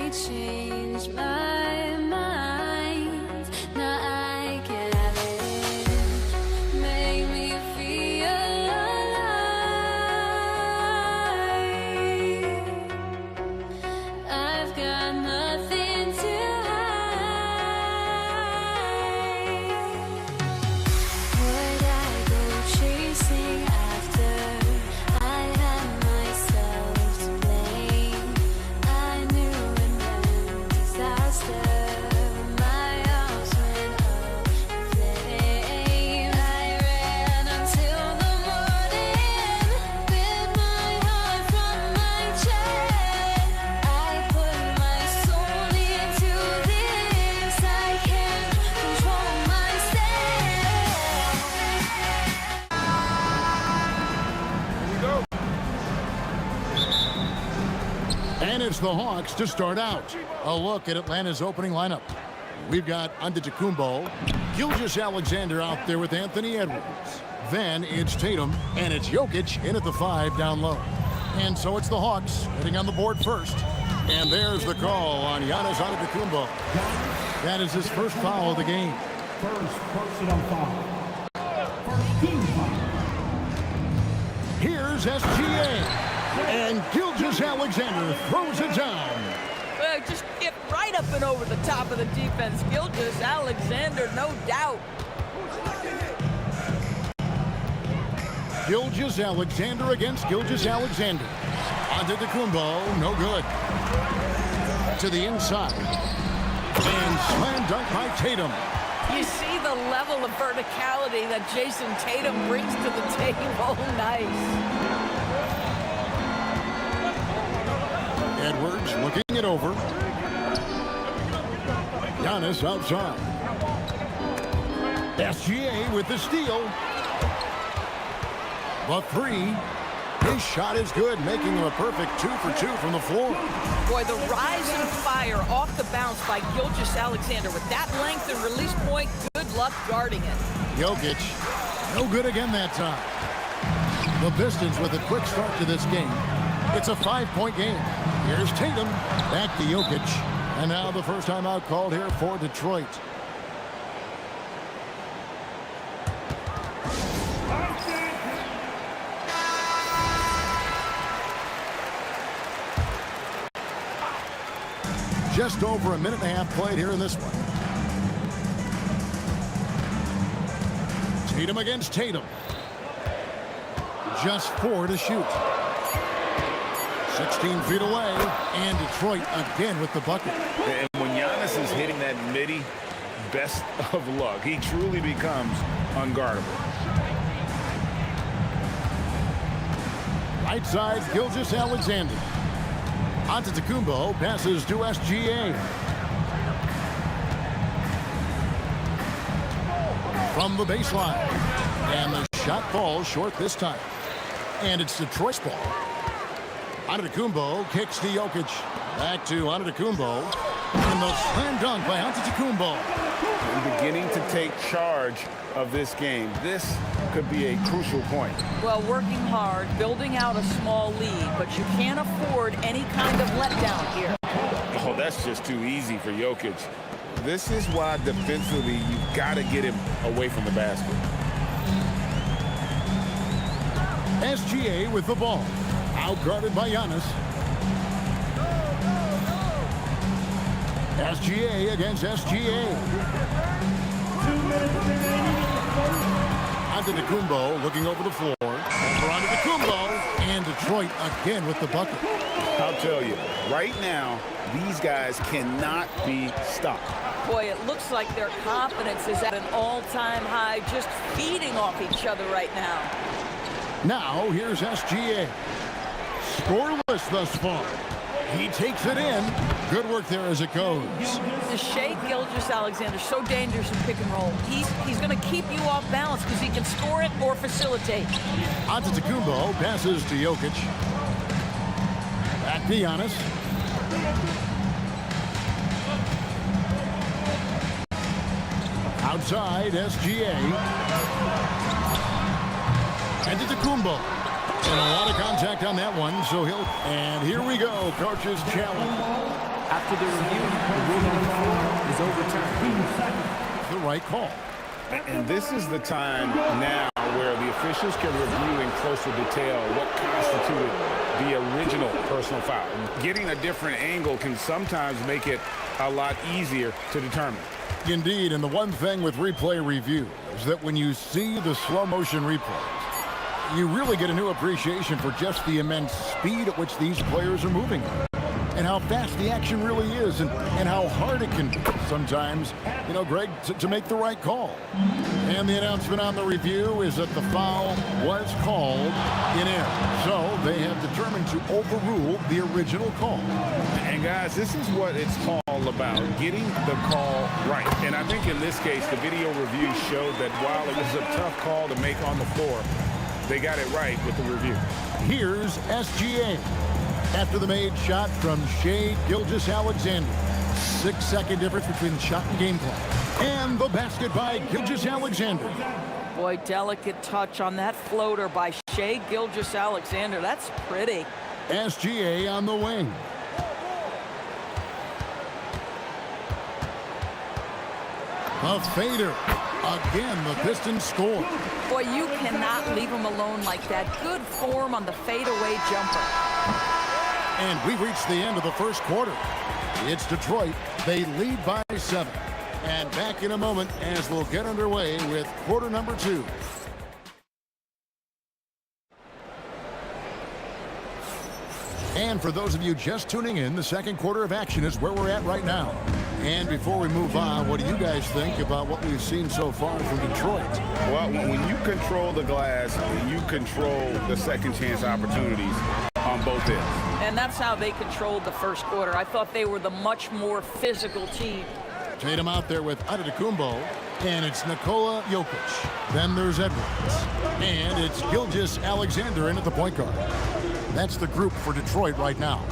I changed my mind. Now I can have it. Make me feel alive. I've got nothing to hide. Would I go chasing after? I had myself to blame. I knew it meant disaster. My arms went up in flame. I ran until the morning, bit my heart from my chest. I put my soul into this. I can't control myself. And it's the Hawks to start out. A look at Atlanta's opening lineup. We've got Antetokounmpo, Gilgeous-Alexander out there with Anthony Edwards. Then it's Tatum, and it's Jokic in at the 5 down low. And so it's the Hawks hitting on the board first. And there's the call on Giannis Antetokounmpo. That is his first foul of the game. First personal foul. First team foul. Here's SGA. And Gilgeous-Alexander throws it down. Well, just get right up and over the top of the defense. Gilgeous-Alexander, no doubt. Gilgeous-Alexander against Gilgeous-Alexander. Antetokounmpo, no good. To the inside. And slam dunk by Tatum. You see the level of verticality that Jason Tatum brings to the table. Nice. Edwards looking it over. Giannis outside. SGA with the steal. The 3. His shot is good, making him a perfect 2 for 2 from the floor. Boy, the rise and fire off the bounce by Gilgeous-Alexander. With that length and release point, good luck guarding it. Jokic, no good again that time. The Pistons with a quick start to this game. It's a 5-point game. Here's Tatum, back to Jokic. And now the first timeout called here for Detroit. Just over a minute and a half played here in this one. Tatum against Tatum. Just 4 to shoot. 16 feet away, and Detroit again with the bucket. And when Giannis is hitting that midi, best of luck. He truly becomes unguardable. Right side, Gilgeous-Alexander. Antetokounmpo passes to SGA. From the baseline. And the shot falls short this time. And it's Detroit's ball. Antetokounmpo kicks to Jokic. Back to Antetokounmpo. And the slam dunk by Antetokounmpo. And beginning to take charge of this game. This could be a crucial point. Well, working hard, building out a small lead, but you can't afford any kind of letdown here. Oh, that's just too easy for Jokic. This is why defensively you've got to get him away from the basket. SGA with the ball. Outguarded by Giannis. SGA against SGA. 2 minutes remaining in the first. Antetokounmpo looking over the floor. Over Antetokounmpo. And Detroit again with the bucket. I'll tell you, right now, these guys cannot be stopped. Boy, it looks like their confidence is at an all-time high, just feeding off each other right now. Now, here's SGA. Scoreless thus far. He takes it in. Good work there as it goes. The Shai Gilgeous-Alexander, so dangerous in pick and roll. He's going to keep you off balance because he can score it or facilitate. Antetokounmpo passes to Jokic. Back to Giannis. Outside, SGA. Antetokounmpo. And a lot of contact on that one, so and here we go, coach's challenge. After the review, the ruling on the floor is overturned. The right call. And this is the time now where the officials can review in closer detail what constituted the original personal foul. Getting a different angle can sometimes make it a lot easier to determine. Indeed, and the one thing with replay review is that when you see the slow motion replays, you really get a new appreciation for just the immense speed at which these players are moving and how fast the action really is and how hard it can be sometimes, you know, Greg, to make the right call. And the announcement on the review is that the foul was called in error. So they have determined to overrule the original call. And guys, this is what it's all about, getting the call right. And I think in this case, the video review showed that while it was a tough call to make on the floor, they got it right with the review. Here's SGA. After the made shot from Shai Gilgeous-Alexander. 6-second difference between shot and game clock. And the basket by Gilgeous-Alexander. Boy, delicate touch on that floater by Shai Gilgeous-Alexander. That's pretty. SGA on the wing. A fader. Again, the Pistons score. Boy, you cannot leave him alone like that. Good form on the fadeaway jumper. And we've reached the end of the first quarter. It's Detroit. They lead by 7. And back in a moment as we'll get underway with quarter number 2. And for those of you just tuning in, the second quarter of action is where we're at right now. And before we move on, what do you guys think about what we've seen so far from Detroit? Well, when you control the glass, you control the second chance opportunities on both ends. And that's how they controlled the first quarter. I thought they were the much more physical team. Tatum out there with Antetokounmpo, and it's Nikola Jokic. Then there's Edwards, and it's Gilgeous-Alexander in at the point guard. That's the group for Detroit right now.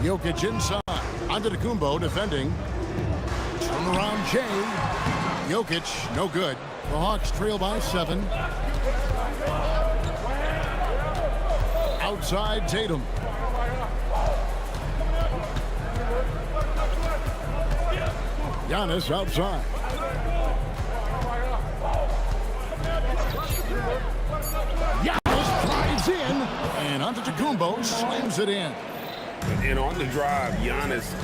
Jokic inside. Antetokounmpo defending. Turn around Jay. Jokic, no good. The Hawks trail by 7. Outside Tatum. Giannis outside. Giannis drives in, and Antetokounmpo slams it in. And on the drive, Giannis,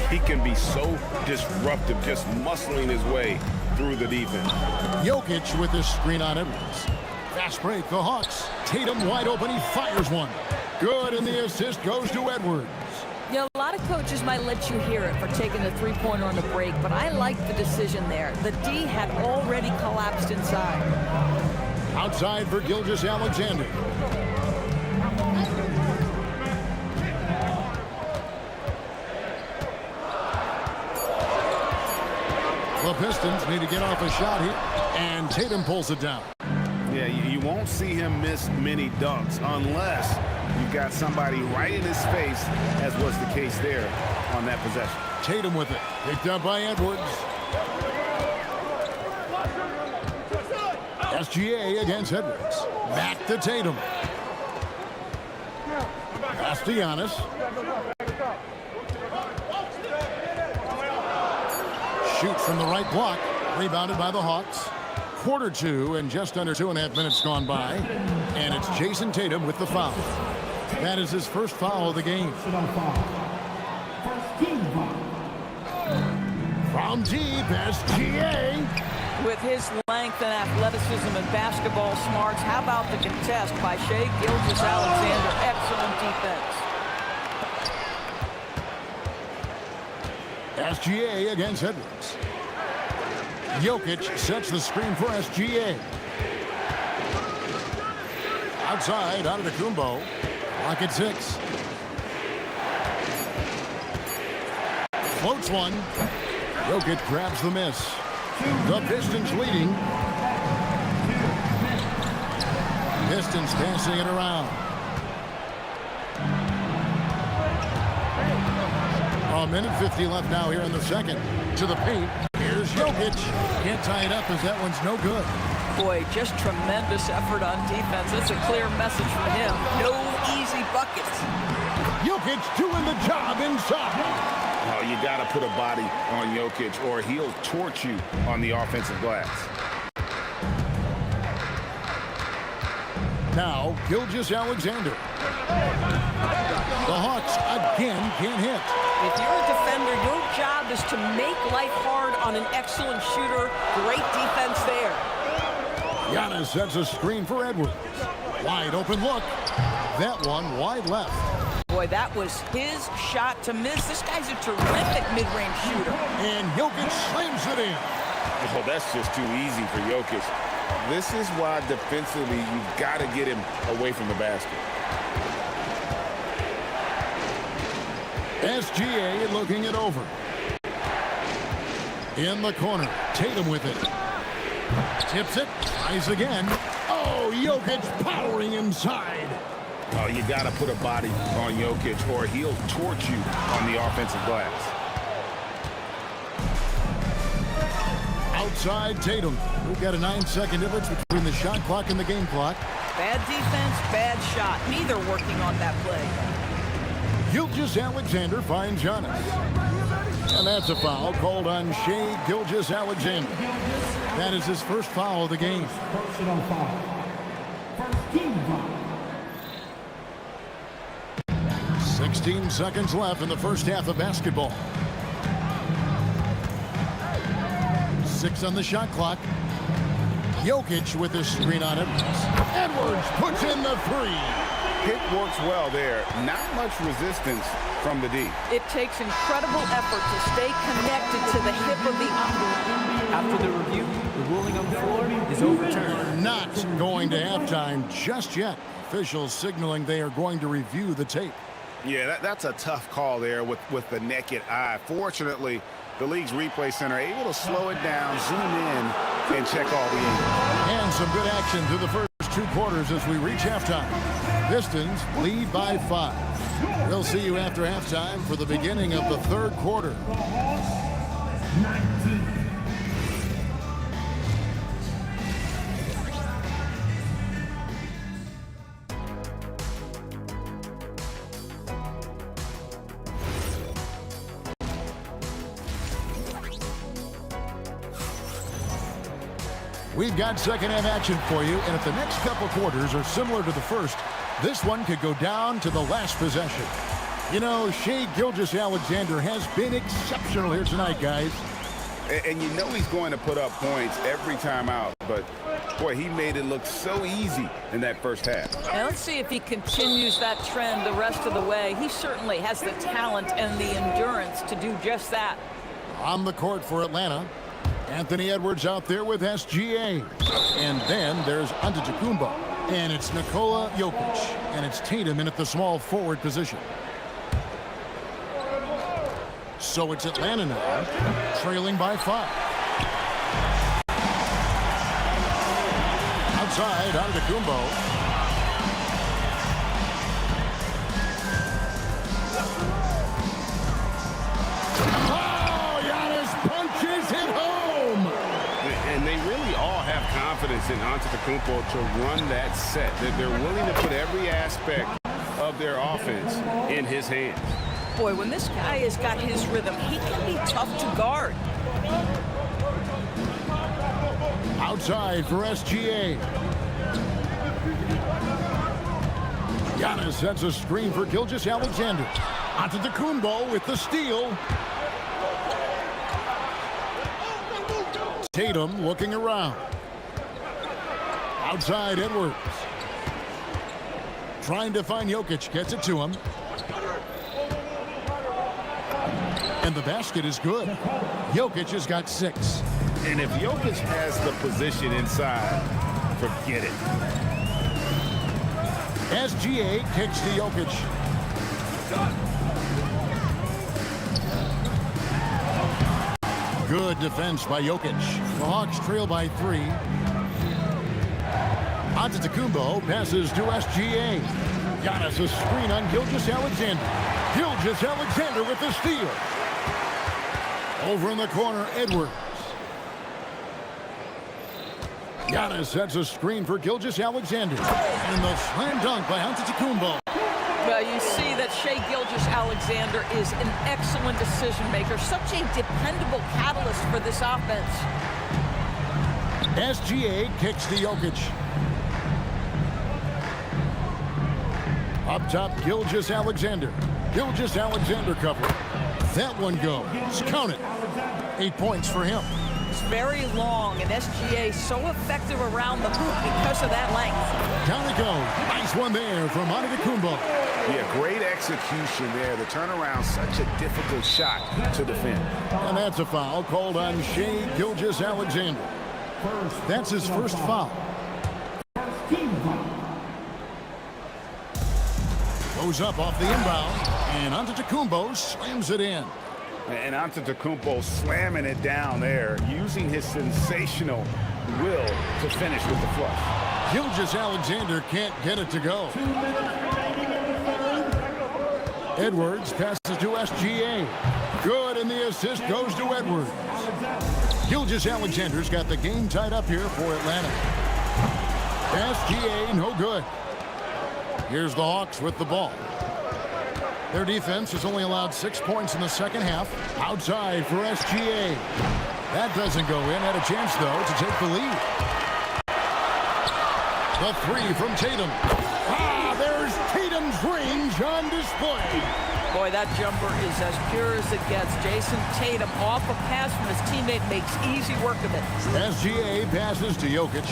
he can be so disruptive, just muscling his way through the defense. Jokic with this screen on Edwards. Fast break, the Hawks. Tatum wide open, he fires one. Good, and the assist goes to Edwards. Yeah, a lot of coaches might let you hear it for taking the three-pointer on the break, but I like the decision there. The D had already collapsed inside. Outside for Gilgeous-Alexander. The Pistons need to get off a shot here, and Tatum pulls it down. Yeah, you won't see him miss many dunks unless you've got somebody right in his face, as was the case there on that possession. Tatum with it. Picked up by Edwards. SGA against Edwards. Back to Tatum. Pass to Giannis. Shoots from the right block. Rebounded by the Hawks. Quarter 2 and just under 2.5 minutes gone by. And it's Jason Tatum with the foul. That is his first foul of the game. From deep, SGA. With his length and athleticism and basketball smarts, how about the contest by Shai Gilgeous-Alexander? Excellent defense. SGA against Edwards. Jokic sets the screen for SGA. Outside, Antetokounmpo. Clock at 6. Floats one. Jokic grabs the miss. The Pistons leading. Pistons passing it around. A minute 50 left now here in the second. To the paint. Here's Jokic. Can't tie it up as that one's no good. Boy, just tremendous effort on defense. That's a clear message for him. No easy buckets. Jokic doing the job inside. Oh, you got to put a body on Jokic or he'll torch you on the offensive glass. Now, Gilgeous-Alexander. The Hawks again can't hit. If you're a defender, your job is to make life hard on an excellent shooter. Great defense there. Giannis sets a screen for Edwards. Wide open look. That one wide left. Boy, that was his shot to miss. This guy's a terrific mid-range shooter. And Jokic slams it in. Oh, that's just too easy for Jokic. This is why defensively you've got to get him away from the basket. SGA looking it over. In the corner, Tatum with it. Tips it, tries again. Oh, Jokic powering inside. Oh, you got to put a body on Jokic or he'll torch you on the offensive glass. Outside Tatum. We've got a 9-second difference between the shot clock and the game clock. Bad defense, bad shot. Neither working on that play. Gilgeous-Alexander finds Giannis. And that's a foul called on Shai Gilgeous-Alexander. That is his first foul of the game. Personal foul. First team foul. 16 seconds left in the first half of basketball. 6 on the shot clock. Jokic with the screen on Edwards. Edwards puts in the 3. Pick works well there. Not much resistance from the D. It takes incredible effort to stay connected to the hip of the After the review, the ruling on the floor is overturned. Not going to halftime just yet. Officials signaling they are going to review the tape. Yeah, that's a tough call there with the naked eye. Fortunately, the league's replay center able to slow it down, zoom in, and check all the angles. And some good action through the first 2 quarters as we reach halftime. Pistons lead by 5. We'll see you after halftime for the beginning of the 3rd quarter. 19. We've got second half action for you, and if the next couple quarters are similar to the first, this one could go down to the last possession. You know, Shai Gilgeous-Alexander has been exceptional here tonight, guys. And you know he's going to put up points every time out, but boy, he made it look so easy in that first half. Now let's see if he continues that trend the rest of the way. He certainly has the talent and the endurance to do just that. On the court for Atlanta, Anthony Edwards out there with SGA. And then there's Antetokounmpo. And it's Nikola Jokic. And it's Tatum in at the small forward position. So it's Atlanta now, trailing by 5. Outside, Antetokounmpo. Confidence in Antetokounmpo to run that set. They're willing to put every aspect of their offense in his hands. Boy, when this guy has got his rhythm, he can be tough to guard. Outside for SGA. Giannis sets a screen for Gilgeous-Alexander. Antetokounmpo with the steal. Tatum looking around. Outside Edwards. Trying to find Jokic. Gets it to him. And the basket is good. Jokic has got 6. And if Jokic has the position inside, forget it. SGA kicks to Jokic. Good defense by Jokic. The Hawks trail by 3. Antetokounmpo passes to SGA. Giannis a screen on Gilgeous-Alexander. Gilgeous-Alexander with the steal. Over in the corner, Edwards. Giannis sets a screen for Gilgeous-Alexander. And the slam dunk by Antetokounmpo. Well, you see that Shai Gilgeous-Alexander is an excellent decision maker, such a dependable catalyst for this offense. SGA kicks to Jokic. Up top, Gilgeous-Alexander. Gilgeous-Alexander cover. That one goes. Count it. 8 points for him. It's very long, and SGA so effective around the hoop because of that length. Down it goes. Nice one there from Antetokounmpo. Yeah, great execution there. The turnaround, such a difficult shot to defend. And that's a foul called on Shai Gilgeous-Alexander. That's his first foul. Goes up off the inbound, and Antetokounmpo slams it in. And Antetokounmpo slamming it down there, using his sensational will to finish with the flush. Gilgeous-Alexander can't get it to go. Edwards passes to SGA. Good, and the assist goes to Edwards. Gilgeous-Alexander's got the game tied up here for Atlanta. SGA, no good. Here's the Hawks with the ball. Their defense has only allowed 6 points in the second half. Outside for SGA. That doesn't go in. Had a chance, though, to take the lead. The three from Tatum. There's Tatum's range on display. Boy, that jumper is as pure as it gets. Jason Tatum off a pass from his teammate makes easy work of it. SGA passes to Jokic.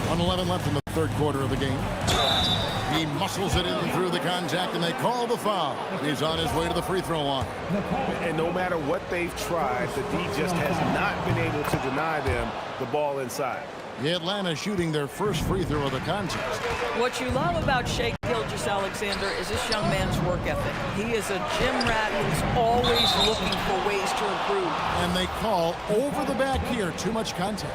1:11 left in the third quarter of the game. He muscles it in through the contact, and they call the foul. He's on his way to the free throw line. And no matter what they've tried, the D just has not been able to deny them the ball inside. Atlanta shooting their first free throw of the contest. What you love about Shai Gilgeous-Alexander is this young man's work ethic. He is a gym rat who's always looking for ways to improve. And they call over the back here, too much contact.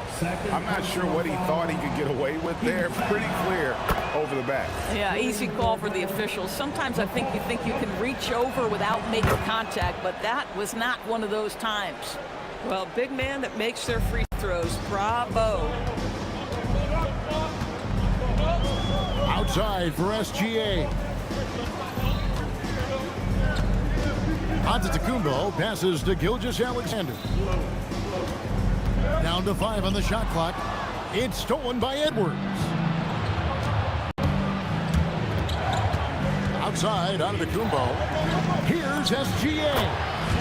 I'm not sure what he thought he could get away with there. Pretty clear over the back. Yeah, easy call for the officials. Sometimes I think you can reach over without making contact, but that was not one of those times. Well, big man that makes their free throws. Bravo. Outside for SGA. Antetokounmpo passes to Gilgeous-Alexander. Down to 5 on the shot clock. It's stolen by Edwards. Outside, Antetokounmpo. Here's SGA.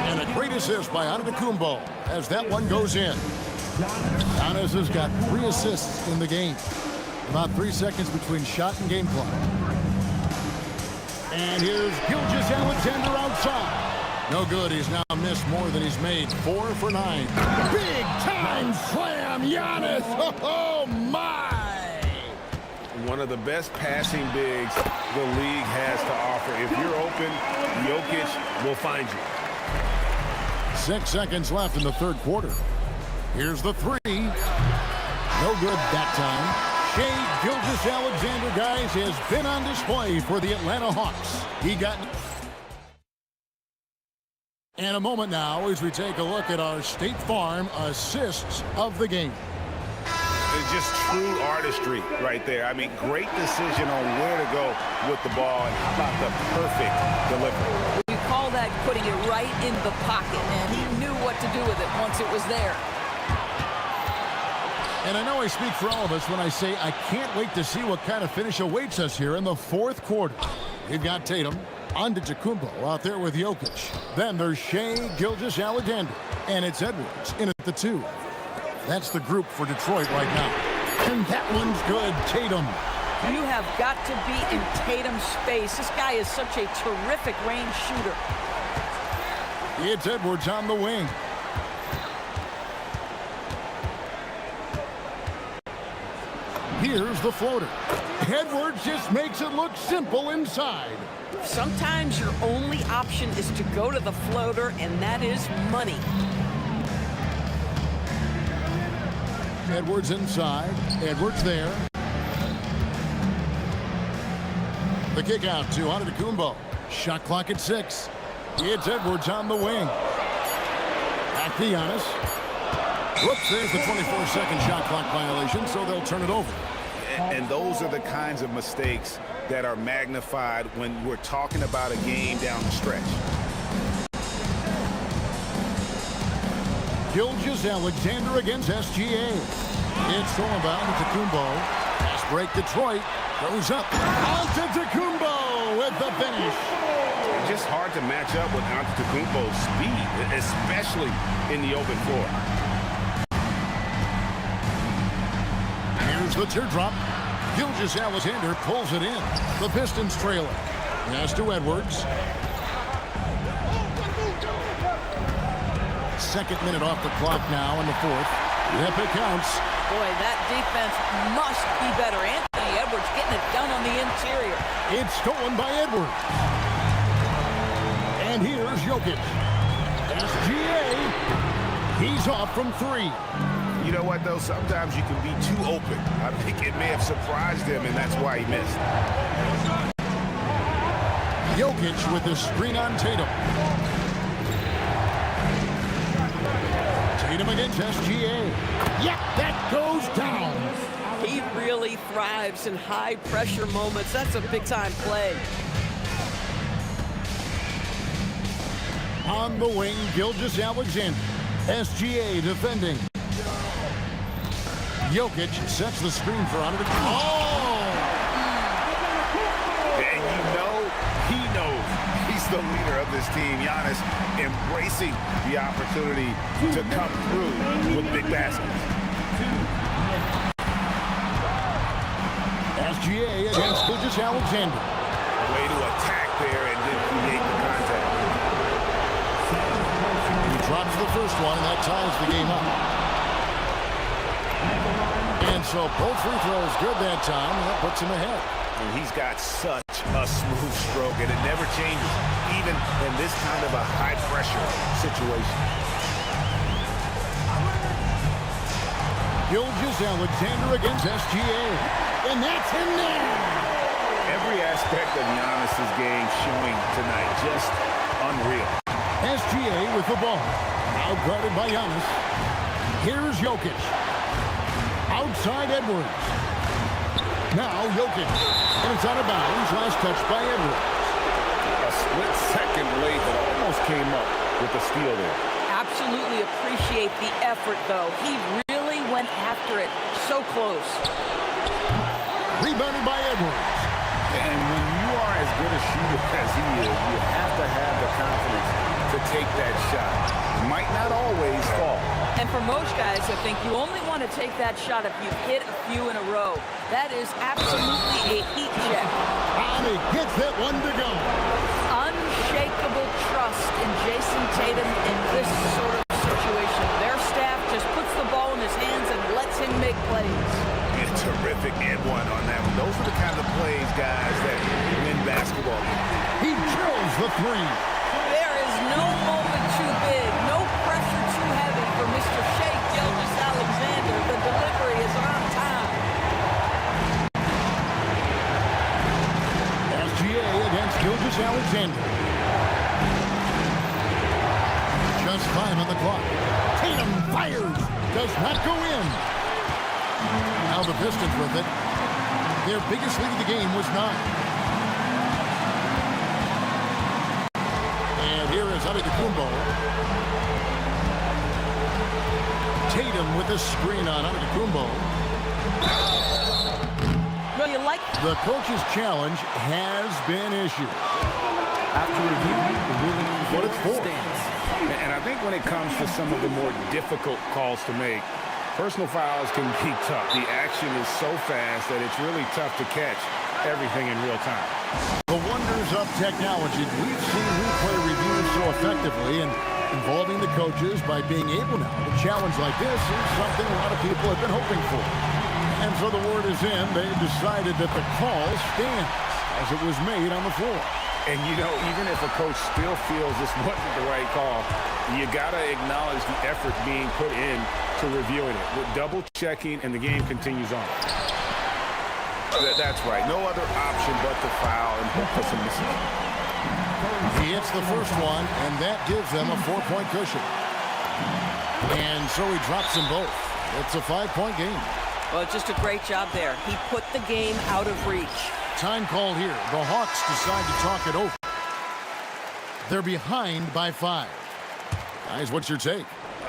And a great assist by Antetokounmpo as that one goes in. Giannis has got 3 assists in the game. About 3 seconds between shot and game clock. And here's Gilgeous-Alexander outside. No good. He's now missed more than he's made. 4 for 9. Big time slam, Giannis. Oh my! One of the best passing bigs the league has to offer. If you're open, Jokic will find you. 6 seconds left in the third quarter. Here's the three. No good that time. Shai Gilgeous-Alexander, guys, has been on display for the Atlanta Hawks. He got... And a moment now as we take a look at our State Farm assists of the game. It's just true artistry right there. I mean, great decision on where to go with the ball, and how about the perfect delivery. You call that putting it right in the pocket, and he knew what to do with it once it was there. And I know I speak for all of us when I say I can't wait to see what kind of finish awaits us here in the fourth quarter. We've got Tatum, Antetokounmpo out there with Jokic. Then there's Shai Gilgeous-Alexander, and it's Edwards in at the 2. That's the group for Detroit right now. And that one's good, Tatum. You have got to be in Tatum's space. This guy is such a terrific range shooter. It's Edwards on the wing. Here's the floater. Edwards just makes it look simple inside. Sometimes your only option is to go to the floater, and that is money. Edwards inside. Edwards there. The kick out to Antetokounmpo. Shot clock at 6. It's Edwards on the wing. Back to Giannis. Whoops, there's the 24-second shot clock violation, so they'll turn it over. And those are the kinds of mistakes that are magnified when we're talking about a game down the stretch. Gilgeous-Alexander against SGA. It's Solomon to Tacumbo. Fast break Detroit. Goes up. Antetokounmpo with the finish. It's just hard to match up with Antetokounmpo's speed, especially in the open floor. Here's the teardrop. Gilgeous-Alexander pulls it in. The Pistons trail it. Pass to Edwards. Second minute off the clock now in the fourth. Yep, it counts. Boy, that defense must be better. Anthony Edwards getting it done on the interior. It's stolen by Edwards. And here's Jokic. SGA. He's off from three. You know what, though? Sometimes you can be too open. I think it may have surprised him, and that's why he missed. Jokic with the screen on Tatum. Tatum against SGA. Yep, that goes down. He really thrives in high-pressure moments. That's a big-time play. On the wing, Gilgeous-Alexander. SGA defending. Jokic sets the screen for Antetokounmpo. Oh! And you know, he knows he's the leader of this team. Giannis embracing the opportunity to come through with big baskets. SGA against Gilgeous-Alexander. Way to attack there and then create the contact. He drops the first one, and that ties the game up. And so both free throws good that time, and that puts him ahead. And he's got such a smooth stroke, and it never changes, even in this kind of a high-pressure situation. Gilgeous-Alexander against SGA. And that's him there. Every aspect of Giannis's game showing tonight, just unreal. SGA with the ball. Now guarded by Giannis. Here's Jokic. Outside Edwards. Now Jokic. And it's out of bounds. Last touch by Edwards. A split second late, but almost came up with the steal there. Absolutely appreciate the effort, though. He really went after it. So close. Rebounded by Edwards. And when you are as good a shooter as he is, you have to have the confidence to take that shot. Might not always fall. And for most guys, I think you only want to take that shot if you've hit a few in a row. That is absolutely a heat check. And he gets that one to go. Unshakable trust in Jason Tatum in this sort of situation. Their staff just puts the ball in his hands and lets him make plays. A terrific and one on that one. Those are the kind of plays, guys, that win basketball games. He drills the three. There is no moment too big, no pressure too heavy for Mr. Shai Gilgeous-Alexander. The delivery is on time. SGA against Gilgeous-Alexander. Just 5 on the clock. Tatum fires. Does not go in. Now the Pistons with it. Their biggest lead of the game was 9. And here is Antetokounmpo. Tatum with the screen on Antetokounmpo. Well, you like the coach's challenge has been issued. After review, the ruling what it's for. Stands. And I think when it comes to some of the more difficult calls to make, personal fouls can be tough. The action is so fast that it's really tough to catch everything in real time. The wonders of technology. We've seen replay reviews so effectively, and involving the coaches by being able now to challenge like this is something a lot of people have been hoping for. And so the word is in. They've decided that the call stands as it was made on the floor. And, you know, even if a coach still feels this wasn't the right call, you got to acknowledge the effort being put in to reviewing it. With double-checking, and the game continues on. That's right. No other option but to foul and put some misses. He hits the first one, and that gives them a 4-point cushion. And so he drops them both. It's a 5-point game. Well, just a great job there. He put the game out of reach. Time call here. The Hawks decide to talk it over. They're behind by 5. Guys, what's your take?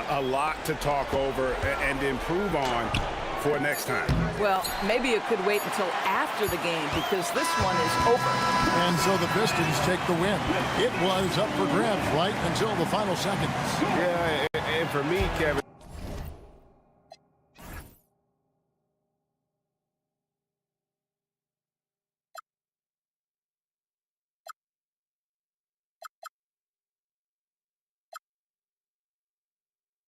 A lot to talk over and improve on for next time. Well, maybe it could wait until after the game because this one is over. And so the Pistons take the win. It was up for grabs right until the final seconds. Yeah, and for me, Kevin,